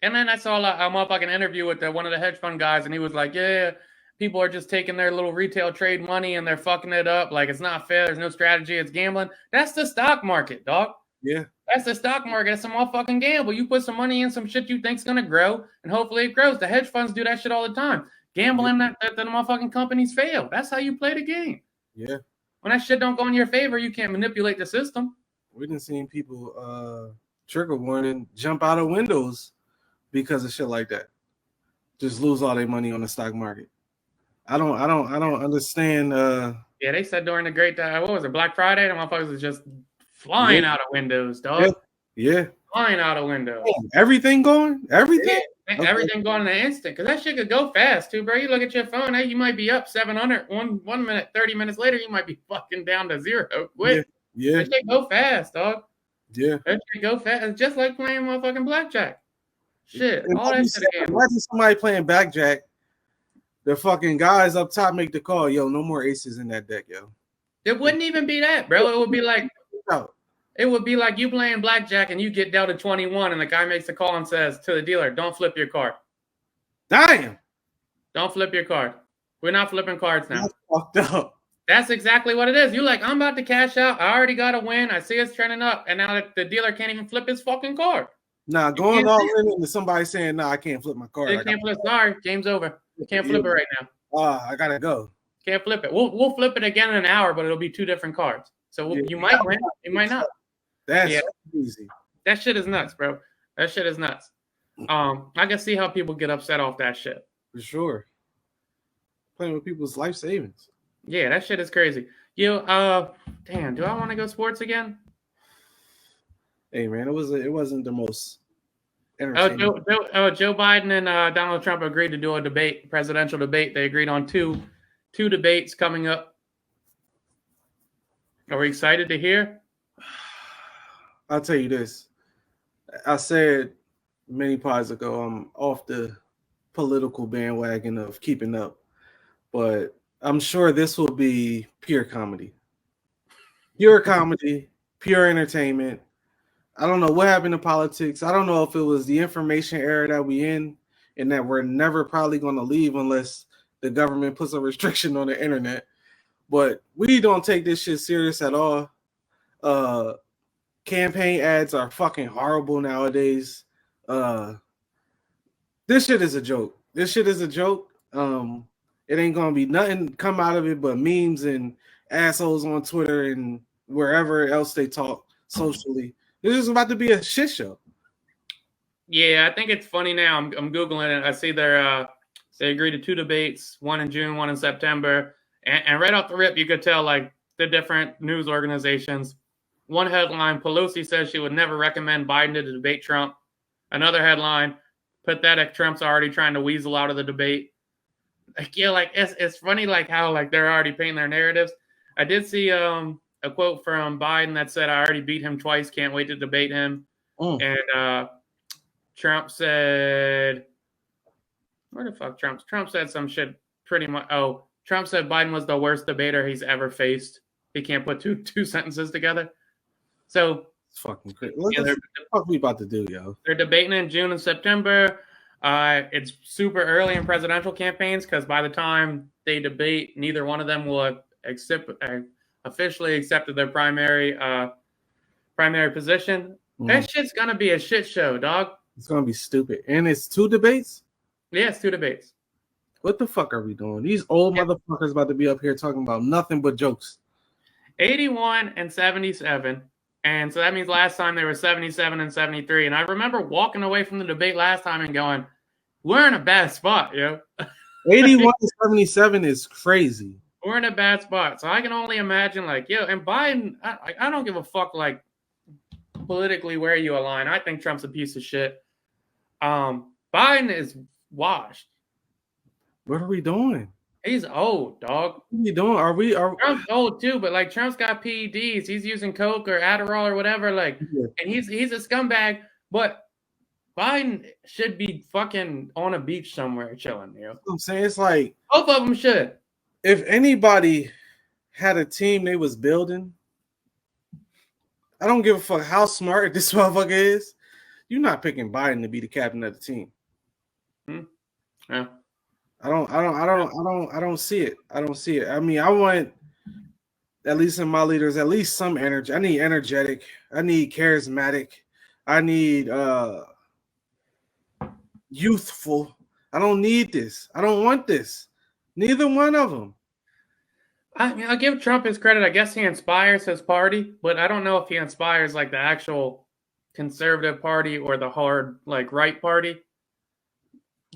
And then I saw a motherfucking interview with one of the hedge fund guys, and he was like, yeah, people are just taking their little retail trade money and they're fucking it up. Like, it's not fair. There's no strategy. It's gambling. That's the stock market, dog. Yeah. That's the stock market. It's a motherfucking gamble. You put some money in some shit you think's going to grow, and hopefully it grows. The hedge funds do that shit all the time. Gambling that the motherfucking companies fail. That's how you play the game. Yeah. When that shit don't go in your favor, you can't manipulate the system. We didn't see people trigger warning jump out of windows because of shit like that. Just lose all their money on the stock market. I don't understand. Yeah, they said during the great what was it, Black Friday, the motherfuckers was just flying out of windows, dog. Yeah. Flying out of windows. Everything going? Everything? Yeah. Okay. Everything going in an instant. Because that shit could go fast too, bro. You look at your phone, hey, you might be up 700. One minute, 30 minutes later, you might be fucking down to zero. Quick. Yeah. That shit go fast, dog. Yeah. That shit go fast. It's just like playing motherfucking blackjack. Shit. All that shit again. Imagine somebody playing blackjack. The fucking guys up top make the call. Yo, no more aces in that deck, yo. It wouldn't even be that, bro. It would be like you playing blackjack and you get dealt a 21 and the guy makes a call and says to the dealer, don't flip your card. Damn. Don't flip your card. We're not flipping cards now. That's fucked up. That's exactly what it is. You're like, I'm about to cash out. I already got a win. I see it's trending up. And now the dealer can't even flip his fucking card. Nah, going all in into somebody saying, nah, I can't flip my card. You can't flip. Sorry, game's over. You can't flip it right now. I gotta go. Can't flip it. We'll flip it again in an hour, but it'll be two different cards. So you might win. You might not. That's easy. That shit is nuts, bro. That shit is nuts. I can see how people get upset off that shit. For sure. Playing with people's life savings. Yeah, that shit is crazy. Damn, do I want to go sports again? Hey man, it wasn't the most entertaining. Joe Biden and Donald Trump agreed to do a debate, presidential debate. They agreed on two debates coming up. Are we excited to hear? I'll tell you this. I said many pods ago, I'm off the political bandwagon of keeping up, but I'm sure this will be pure comedy. Pure comedy, pure entertainment. I don't know what happened to politics. I don't know if it was the information era that we in and that we're never probably going to leave unless the government puts a restriction on the internet. But we don't take this shit serious at all. Campaign ads are fucking horrible nowadays. This shit is a joke. It ain't gonna be nothing come out of it but memes and assholes on Twitter and wherever else they talk socially. This is about to be a shit show. Yeah, I think it's funny now. I'm Googling it. I see they agreed to two debates, one in June, one in September. And right off the rip, you could tell like the different news organizations. One headline, Pelosi says she would never recommend Biden to debate Trump. Another headline, pathetic, Trump's already trying to weasel out of the debate. Like, yeah, like it's funny like how like they're already painting their narratives. I did see a quote from Biden that said, I already beat him twice, can't wait to debate him. And Trump said, where the fuck Trump said some shit pretty much. Oh, Trump said Biden was the worst debater he's ever faced. He can't put two sentences together. So it's fucking crazy. What the fuck we about to do, yo? They're debating in June and September. It's super early in presidential campaigns because by the time they debate, neither one of them will officially accepted their primary position. That shit's gonna be a shit show, dog. It's gonna be stupid. And it's two debates? Yeah, it's two debates. What the fuck are we doing? These old motherfuckers about to be up here talking about nothing but jokes. 81 and 77. And so that means last time they were 77 and 73. And I remember walking away from the debate last time and going, we're in a bad spot, yo. 81 and 77 is crazy. We're in a bad spot. So I can only imagine, like, yo, and Biden, I don't give a fuck, like, politically where you align. I think Trump's a piece of shit. Biden is washed. What are we doing? He's old, dog. What are we doing? Trump's old too, but like Trump's got PEDs. He's using Coke or Adderall or whatever. Like, and he's a scumbag. But Biden should be fucking on a beach somewhere chilling, you know. I'm saying it's like Both of them should. if anybody had a team they was building, I don't give a fuck how smart this motherfucker is. You're not picking Biden to be the captain of the team. Yeah. I don't see it. I don't see it. I mean, I want at least in my leaders, at least some energy. I need energetic. I need charismatic. I need youthful. I don't need this. I don't want this. Neither one of them. I mean, I'll give Trump his credit. I guess he inspires his party, but I don't know if he inspires like the actual conservative party or the hard like right party.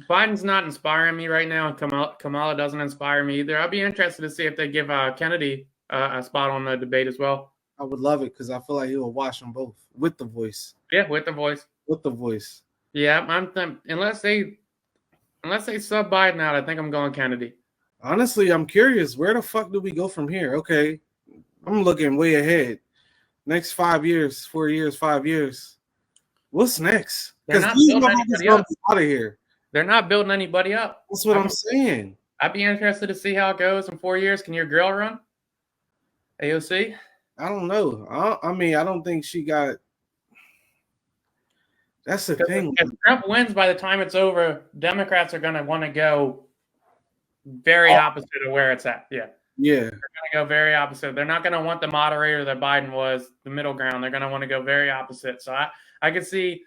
Biden's not inspiring me right now, and Kamala doesn't inspire me either. I'll be interested to see if they give Kennedy a spot on the debate as well. I would love it because I feel like he will watch them both with the voice. Yeah, with the voice. With the voice. Yeah, unless they sub Biden out, I think I'm going Kennedy. Honestly, I'm curious. Where the fuck do we go from here? Okay, I'm looking way ahead. Next 5 years, 4 years, 5 years. What's next? Because these motherfuckers gonna be out of here. They're not building anybody up. That's what I'm saying. I'd be interested to see how it goes in 4 years. Can your girl run? AOC? I don't know. I mean, I don't think she got. That's the thing. If Trump wins by the time it's over, Democrats are going to want to go very opposite of where it's at. Yeah. Yeah. They're going to go very opposite. They're not going to want the moderator that Biden was, the middle ground. They're going to want to go very opposite. So I could see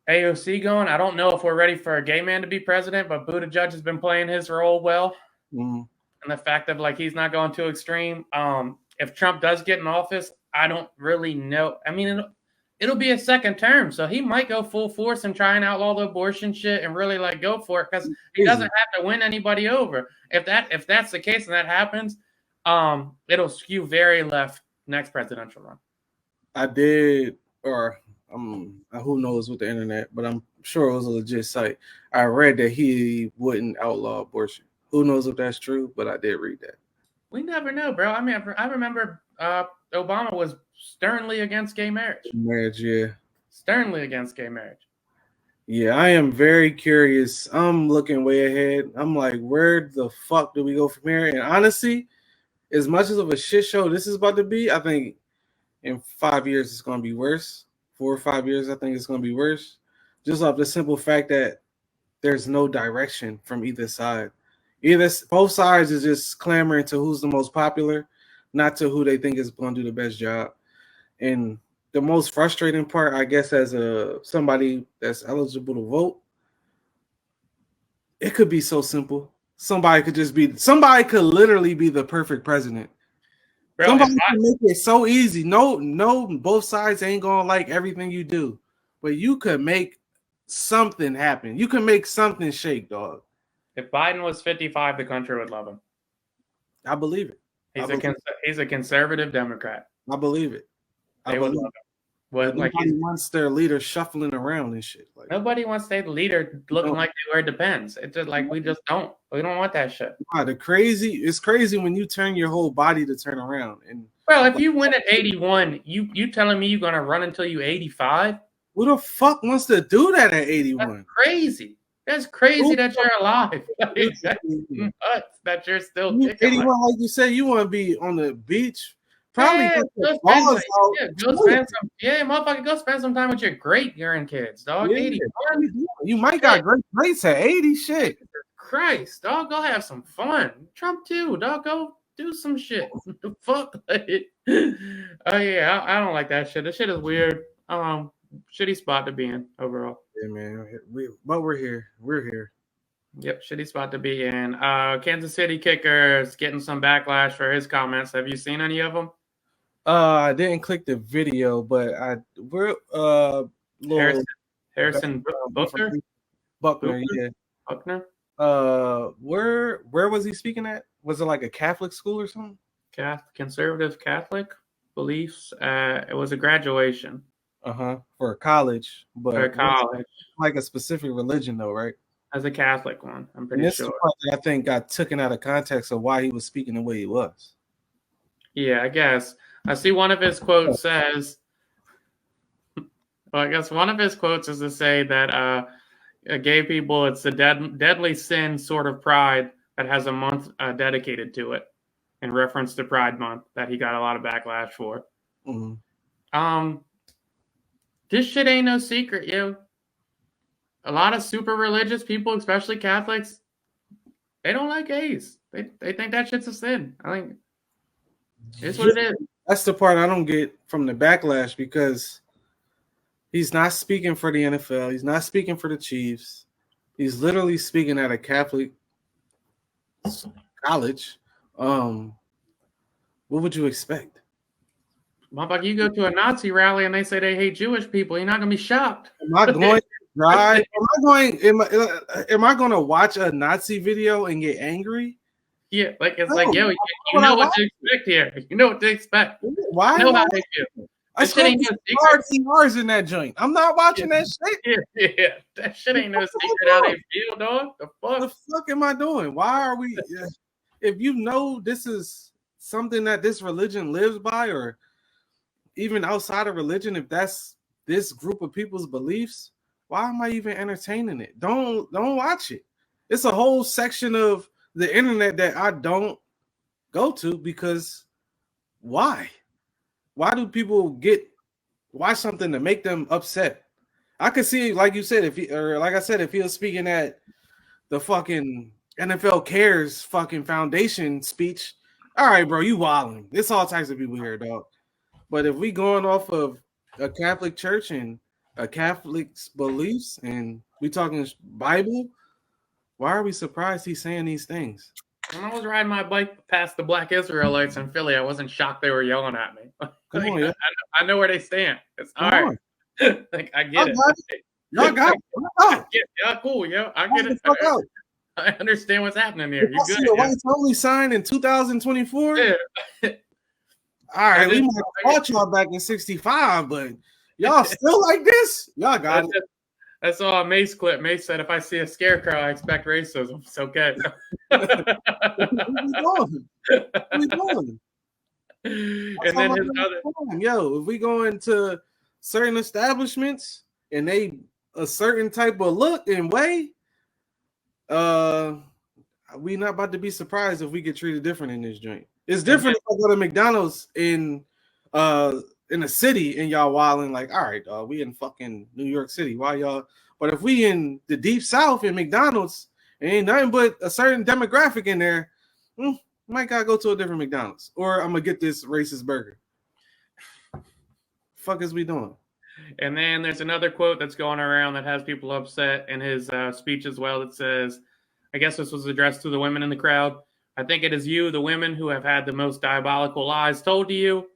AOC going. I don't know if we're ready for a gay man to be president, but Buttigieg has been playing his role well. Mm-hmm. And the fact of like he's not going too extreme. If Trump does get in office, I don't really know. I mean, it'll be a second term, so he might go full force and try and outlaw the abortion shit and really like go for it because he doesn't have to win anybody over. If that's the case and that happens, it'll skew very left next presidential run. I did, or who knows with the internet, but I'm sure it was a legit site. I read that he wouldn't outlaw abortion. Who knows if that's true, but I did read that. We never know, bro. I mean, I remember Obama was sternly against gay marriage. Yeah. Sternly against gay marriage. Yeah, I am very curious. I'm looking way ahead. I'm like, where the fuck do we go from here? And honestly, as much as of a shit show this is about to be, I think in 5 years it's going to be worse. 4 or 5 years, I think it's going to be worse. Just off the simple fact that there's no direction from either side. Both sides is just clamoring to who's the most popular, not to who they think is going to do the best job. And the most frustrating part, I guess, as somebody that's eligible to vote, it could be so simple. Somebody could literally be the perfect president. Bro, somebody can make it so easy. No, both sides ain't gonna like everything you do, but you could make something happen. You can make something shake, dog. If Biden was 55, the country would love him. I believe it. He's a conservative Democrat. I believe it. They would love him. But nobody wants their leader shuffling around and shit. Like, nobody wants their leader looking like they wear Depends. It's just like we don't want that shit. It's crazy when you turn your whole body to turn around. And well, if you win at 81, you telling me you're gonna run until you 85? Who the fuck wants to do that at 81? That's crazy. That's crazy that you're alive. That's nuts that you're still kicking. 81, like you said, you want to be on the beach. Probably motherfucker, go spend some time with your great grandkids, dog. Yeah, 81. You might got great rates at 80. Shit. Christ, dog, go have some fun. Trump too, dog. Go do some shit. Fuck. Oh yeah, I don't like that shit. This shit is weird. Shitty spot to be in overall. Yeah, man. But we're here. We're here. Yep, shitty spot to be in. Kansas City kickers getting some backlash for his comments. Have you seen any of them? I didn't click the video, but Harrison Buckner. Buckner, yeah. Buckner. Where was he speaking at? Was it like a Catholic school or something? Conservative Catholic beliefs. It was a graduation. For college, but for college, like a specific religion, though, right? As a Catholic one, I'm pretty sure. Part that I think got taken out of context of why he was speaking the way he was. Yeah, I guess. I see one of his quotes says, Well, I guess one of his quotes is to say that gay people, it's the deadly sin sort of pride that has a month dedicated to it, in reference to Pride Month that he got a lot of backlash for. Mm-hmm. This shit ain't no secret, yo. A lot of super religious people, especially Catholics, they don't like gays. They think that shit's a sin. I think it's what it is. That's the part I don't get from the backlash, because he's not speaking for the NFL. He's not speaking for the Chiefs. He's literally speaking at a Catholic college. What would you expect? Motherfucker, you go to a Nazi rally and they say they hate Jewish people, you're not gonna be shocked. Am I going to drive? Am I going to watch a Nazi video and get angry? Yeah, like it's like, yo, you know what to expect here. You know what to expect. Why? You know how they feel. I spent hours in that joint. I'm not watching that shit. Yeah, that shit ain't no secret how they feel, dog. The fuck am I doing? Why are we? If you know this is something that this religion lives by, or even outside of religion, if that's this group of people's beliefs, why am I even entertaining it? Don't watch it. It's a whole section of the internet that I don't go to, because why? Why do people watch something to make them upset? I could see, like you said, if he was speaking at the fucking NFL Cares fucking foundation speech, all right, bro, you wilding. It's all types of people here, dog. But if we going off of a Catholic church and a Catholic's beliefs, and we talking Bible, why are we surprised he's saying these things? When I was riding my bike past the Black Israelites in Philly, I wasn't shocked they were yelling at me. Come on, yeah. I know where they stand. It's all right. Like, I get it. Y'all got it. Yeah, cool, yo. I get it. I understand what's happening here. You good? The whites only signed in 2024. Yeah. All right, we might have fought y'all back in '65, but y'all still like this? Y'all got it. I saw a Mace clip. Mace said, "If I see a scarecrow, I expect racism." It's okay. What we doing? And then his other, if we go into certain establishments and they a certain type of look and way, we not about to be surprised if we get treated different in this joint. It's different if I go to McDonald's in a city and y'all wilding like, all right, we in fucking New York City. Why y'all? But if we in the deep south in McDonald's, ain't nothing but a certain demographic in there, might gotta go to a different McDonald's, or I'm gonna get this racist burger. Fuck is we doing? And then there's another quote that's going around that has people upset in his speech as well. That says, I guess this was addressed to the women in the crowd. I think it is you, the women, who have had the most diabolical lies told to you.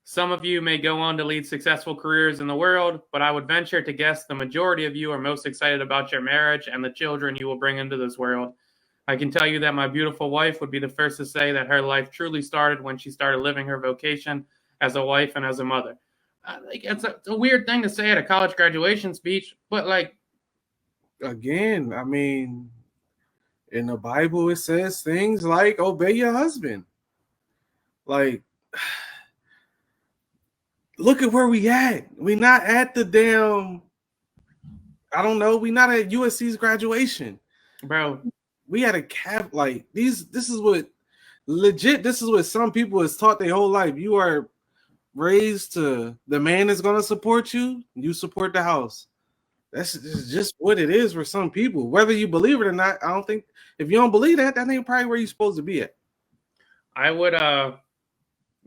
Some of you may go on to lead successful careers in the world, but I would venture to guess the majority of you are most excited about your marriage and the children you will bring into this world. I can tell you that my beautiful wife would be the first to say that her life truly started when she started living her vocation as a wife and as a mother. It's a weird thing to say at a college graduation speech, but like, again, I mean, in the Bible, it says things like obey your husband. Like, look at where we at. We not at the damn, I don't know. We not at USC's graduation. Bro. We had a cap, like this is what some people is taught their whole life. You are raised to, the man is going to support you. You support the house. That's just what it is for some people. Whether you believe it or not, I don't think, if you don't believe that ain't probably where you're supposed to be at. I would, I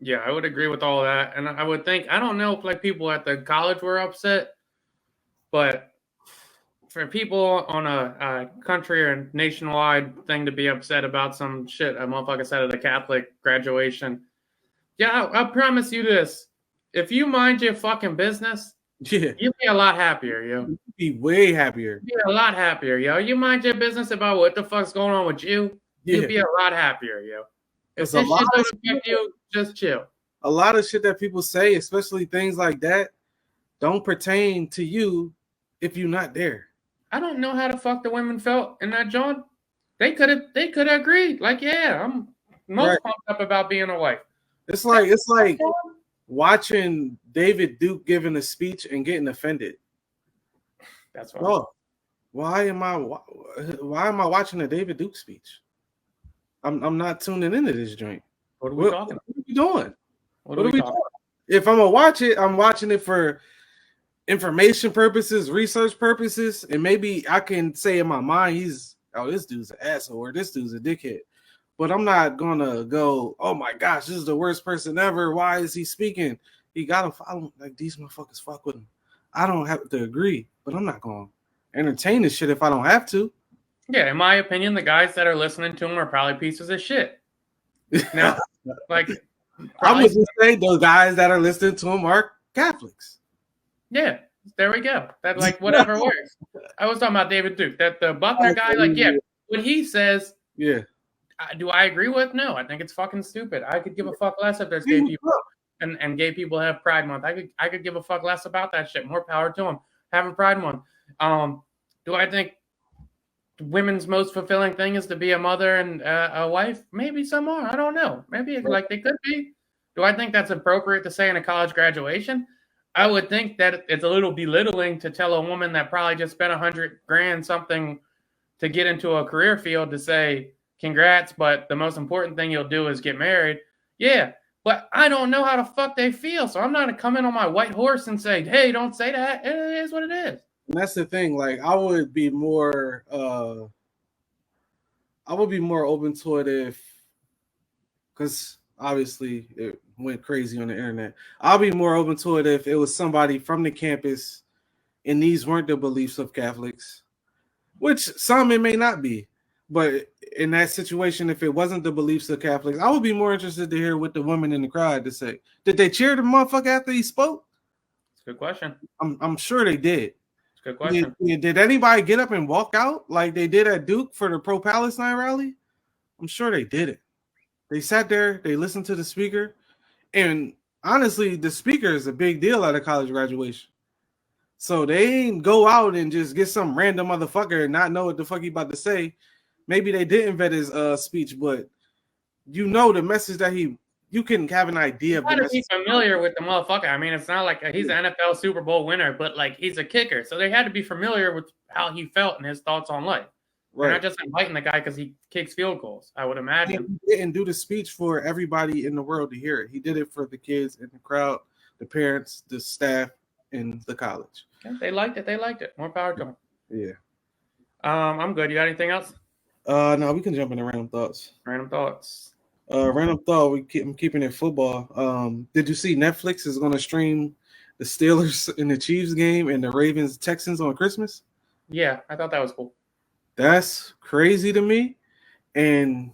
would agree with all that. And I would think, I don't know if like people at the college were upset, but for people on a country or nationwide thing to be upset about some shit a motherfucker said at a Catholic graduation, yeah, I promise you this. If you mind your fucking business, you'd be a lot happier, yo. You'd be way happier. You'd be a lot happier, yo. You mind your business about what the fuck's going on with you, you'd be a lot happier, yo. If this shit don't affect you, just chill. A lot of shit that people say, especially things like that, don't pertain to you if you're not there. I don't know how the fuck the women felt in that joint. They could have agreed. Like, yeah, I'm most pumped up about being a wife. It's like watching David Duke giving a speech and getting offended. That's fine. Oh, why am I watching a David Duke speech? I'm not tuning into this joint. What are we talking? What are we doing? What are we talking? If I'm gonna watch it, I'm watching it for information purposes, research purposes, and maybe I can say in my mind, this dude's an asshole or this dude's a dickhead. But I'm not gonna go, oh my gosh, this is the worst person ever. Why is he speaking? He gotta follow, like, these motherfuckers fuck with him. I don't have to agree, but I'm not gonna entertain this shit if I don't have to. Yeah, in my opinion, the guys that are listening to him are probably pieces of shit. Now, like, I would just say those guys that are listening to him are Catholics. Yeah, there we go. That, like, whatever works. I was talking about David Duke, that the Buckner guy. Like, yeah, what he says. Yeah. Do I agree with? No, I think it's fucking stupid. I could give a fuck less if there's gay people and gay people have Pride Month. I could give a fuck less about that shit. More power to them. Have a Pride Month. Do I think women's most fulfilling thing is to be a mother and a wife? Maybe some are. I don't know. Maybe like they could be. Do I think that's appropriate to say in a college graduation? I would think that it's a little belittling to tell a woman that probably just spent $100,000 something to get into a career field to say, congrats, but the most important thing you'll do is get married. Yeah, but I don't know how the fuck they feel, so I'm not going to come in on my white horse and say, hey, don't say that. It is what it is. And that's the thing. Like, I would be more open to it because obviously it went crazy on the internet. I'll be more open to it if it was somebody from the campus and these weren't the beliefs of Catholics, which some it may not be. But in that situation, if it wasn't the beliefs of Catholics, I would be more interested to hear what the women in the crowd had to say. Did they cheer the motherfucker after he spoke? It's a good question. I'm sure they did. It's a good question. Did anybody get up and walk out like they did at Duke for the pro-Palestine rally? I'm sure they didn't. They sat there, they listened to the speaker, and honestly, the speaker is a big deal at a college graduation. So they ain't go out and just get some random motherfucker and not know what the fuck he about to say. Maybe they didn't vet his speech, but you know the message that you can have an idea of the message. Be familiar with the motherfucker. I mean, it's not like he's an NFL Super Bowl winner, but like he's a kicker. So they had to be familiar with how he felt and his thoughts on life. Right. They're not just inviting the guy because he kicks field goals, I would imagine. He didn't do the speech for everybody in the world to hear it. He did it for the kids in the crowd, the parents, the staff, and the college. Okay. They liked it. They liked it. More power to them. Yeah. I'm good. You got anything else? No, we can jump into random thoughts. Random thoughts. Random thought. I'm keeping it football. Did you see Netflix is going to stream the Steelers and the Chiefs game and the Ravens Texans on Christmas? Yeah, I thought that was cool. That's crazy to me, and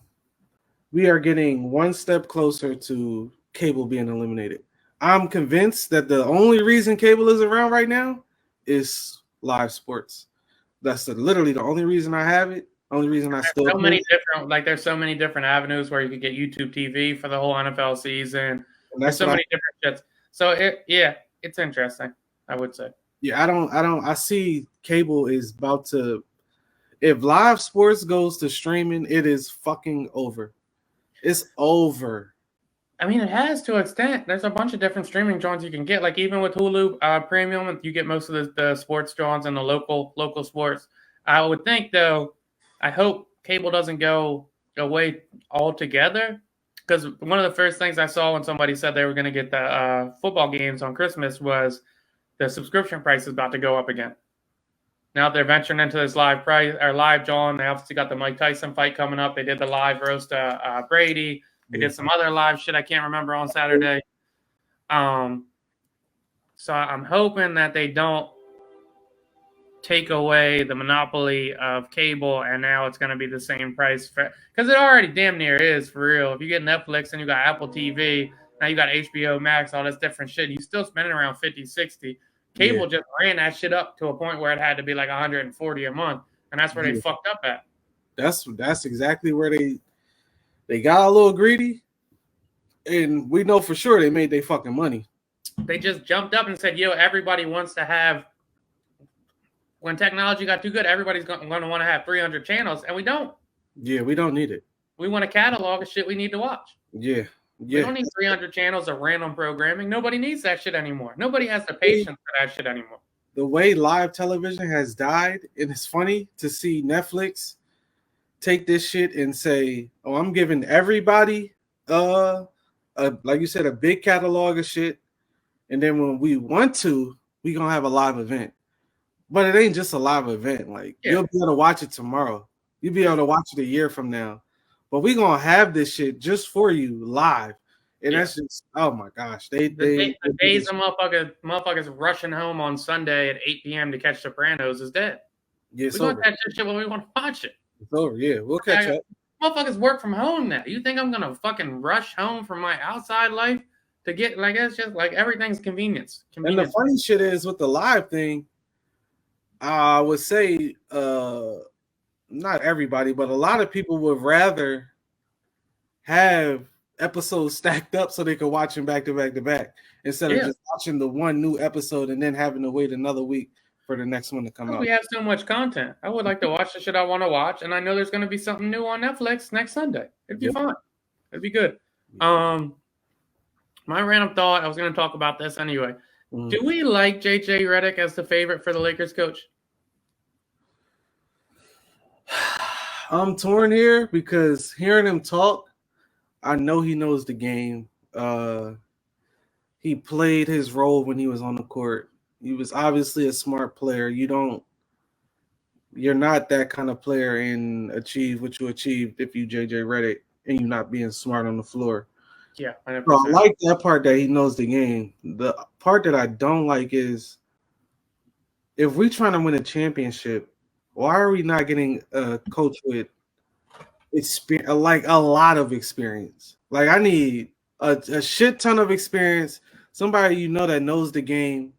we are getting one step closer to cable being eliminated. I'm convinced that the only reason cable is around right now is live sports. That's literally the only reason I have it. Only reason I still there's so many different avenues where you could get YouTube TV for the whole NFL season. There's so many different shits. So it's interesting, I would say. Yeah, I see cable is about to, if live sports goes to streaming, it is fucking over. It's over. I mean, it has to an extent. There's a bunch of different streaming joints you can get. Like even with Hulu Premium, you get most of the sports joints and the local sports. I would think though, I hope cable doesn't go away altogether, because one of the first things I saw when somebody said they were going to get the football games on Christmas was the subscription price is about to go up again. Now they're venturing into this live John. They obviously got the Mike Tyson fight coming up. They did the live roast Brady. They did some other live shit I can't remember on Saturday. So I'm hoping that they don't take away the monopoly of cable, and now it's going to be the same price because it already damn near is for real. If you get Netflix and you got Apple TV, now you got HBO Max, all this different shit, you still spending around 50, 60. Cable just ran that shit up to a point where it had to be like 140 a month, and that's where they fucked up at. That's exactly where they got a little greedy, and we know for sure they made their fucking money. They just jumped up and said, yo, everybody wants to have, when technology got too good, everybody's going to want to have 300 channels, and we don't. Yeah, we don't need it. We want a catalog of shit we need to watch. Yeah, We don't need 300 channels of random programming. Nobody needs that shit anymore. Nobody has the patience for that shit anymore. The way live television has died, and it's funny to see Netflix take this shit and say, "Oh, I'm giving everybody, like you said, a big catalog of shit, and then when we want to, we gonna have a live event." But it ain't just a live event. Like you'll be able to watch it tomorrow. You'll be able to watch it a year from now. But we gonna have this shit just for you live. And that's just, oh my gosh. The days of motherfuckers rushing home on Sunday at 8 p.m. to catch Sopranos is dead. Yeah, we're gonna catch this shit when we want to watch it. It's over, yeah. We'll catch up. Motherfuckers work from home now. You think I'm gonna fucking rush home from my outside life to get like it's just like everything's convenience. And the funny shit is with the live thing, I would say not everybody, but a lot of people would rather have episodes stacked up so they could watch them back to back to back instead of just watching the one new episode and then having to wait another week for the next one to come out. We have so much content. I would like to watch the shit I want to watch, and I know there's going to be something new on Netflix next Sunday. It'd be fun. It'd be good. My random thought, I was going to talk about this anyway. Do we like JJ Redick as the favorite for the Lakers coach? I'm torn here because hearing him talk, I know he knows the game. He played his role when he was on the court. He was obviously a smart player. You're not that kind of player and achieve what you achieved if you JJ Redick and you not being smart on the floor. Yeah, 100%. So I like that part that he knows the game. The part that I don't like is if we're trying to win a championship, why are we not getting a coach with experience, like a lot of experience? Like I need a shit ton of experience, somebody that knows the game.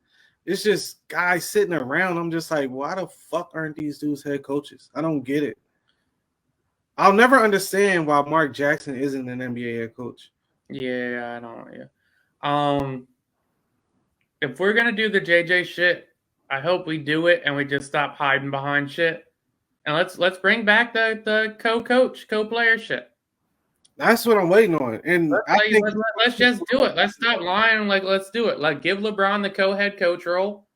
It's just guys sitting around. I'm just like, why the fuck aren't these dudes head coaches? I don't get it. I'll never understand why Mark Jackson isn't an NBA head coach. Yeah, I don't. Yeah. If we're gonna do the JJ shit, I hope we do it and we just stop hiding behind shit. And let's bring back the co-coach, co-player shit. That's what I'm waiting on. And let's just do it. Let's stop lying. Like let's do it. Like give LeBron the co-head coach role,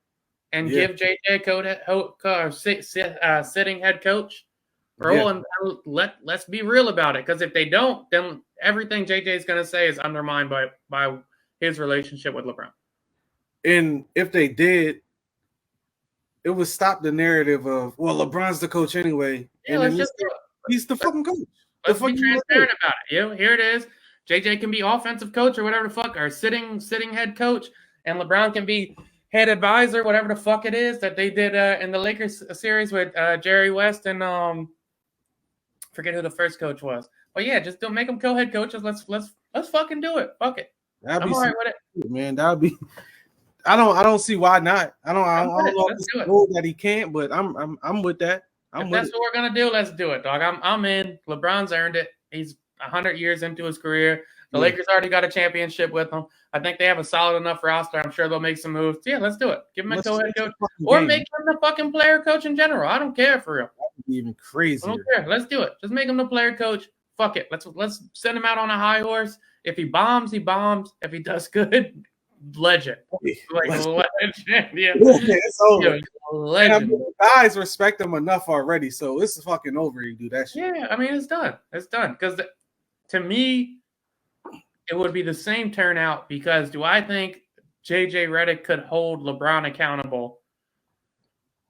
and give JJ sitting head coach role, and let's be real about it. Because if they don't, then everything JJ is gonna say is undermined by his relationship with LeBron. And if they did, it would stop the narrative of, well, LeBron's the coach anyway. Yeah, let's just do it. He's the fucking coach. Let's be transparent about it. Here it is. JJ can be offensive coach or whatever the fuck, or sitting head coach, and LeBron can be head advisor, whatever the fuck it is that they did in the Lakers series with Jerry West and forget who the first coach was. But yeah, just don't make them co-head coaches. Let's fucking do it. Fuck it. I'm all right with it, man. That'd be. I don't see why not. I don't know if it's cool that he can't, but I'm with that. If that's what we're gonna do, let's do it, dog. I'm in. LeBron's earned it. He's 100 years into his career. The Lakers already got a championship with him. I think they have a solid enough roster. I'm sure they'll make some moves. Yeah, let's do it. Give him a co-head coach, or make him the fucking player coach in general. I don't care for real. That would be even crazy. I don't care. Let's do it. Just make him the player coach. Fuck it. Let's send him out on a high horse. If he bombs, he bombs. If he does good, legend. Legend. Yeah. It's over. Legend. Guys respect him enough already, so it's fucking over. You do that shit. Yeah, I mean it's done. It's done. Because to me, it would be the same turnout. Because do I think JJ Redick could hold LeBron accountable?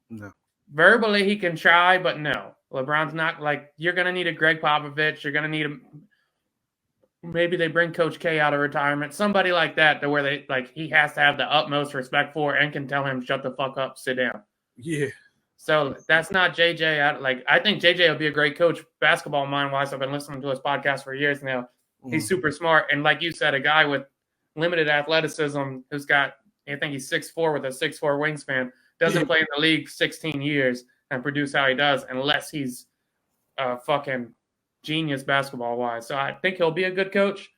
No. Verbally, he can try, but no. LeBron's not like you're gonna need a Greg Popovich. You're gonna need a. Maybe they bring Coach K out of retirement, somebody like that, to where they he has to have the utmost respect for and can tell him, shut the fuck up, sit down. Yeah. So that's not JJ. I think JJ will be a great coach, basketball mind wise. I've been listening to his podcast for years now. He's super smart, and like you said, a guy with limited athleticism who's got, I think he's 6'4" with a 6'4" wingspan, doesn't play in the league 16 years and produce how he does unless he's fucking genius basketball wise. So I think he'll be a good coach.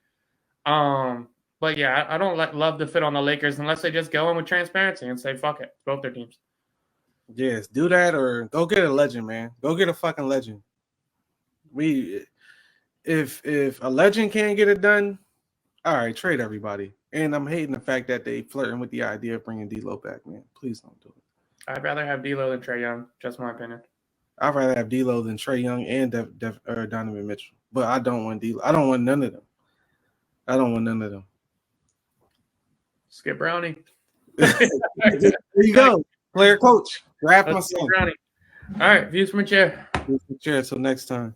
But yeah, I don't love the fit on the Lakers unless they just go in with transparency and say fuck it, both their teams. Yes, do that or go get a legend, man. Go get a fucking legend. If a legend can't get it done, All right, trade everybody. And I'm hating the fact that they flirting with the idea of bringing D'Lo back, man. Please don't do it. I'd rather have D'Lo than Trae Young. Just my opinion. I'd rather have D'Lo than Trae Young and Donovan Mitchell. But I don't want D'Lo. I don't want none of them. Skip Bronny. There you go. Player coach. Draft my son. All right, views from a chair. Chair. Until next time.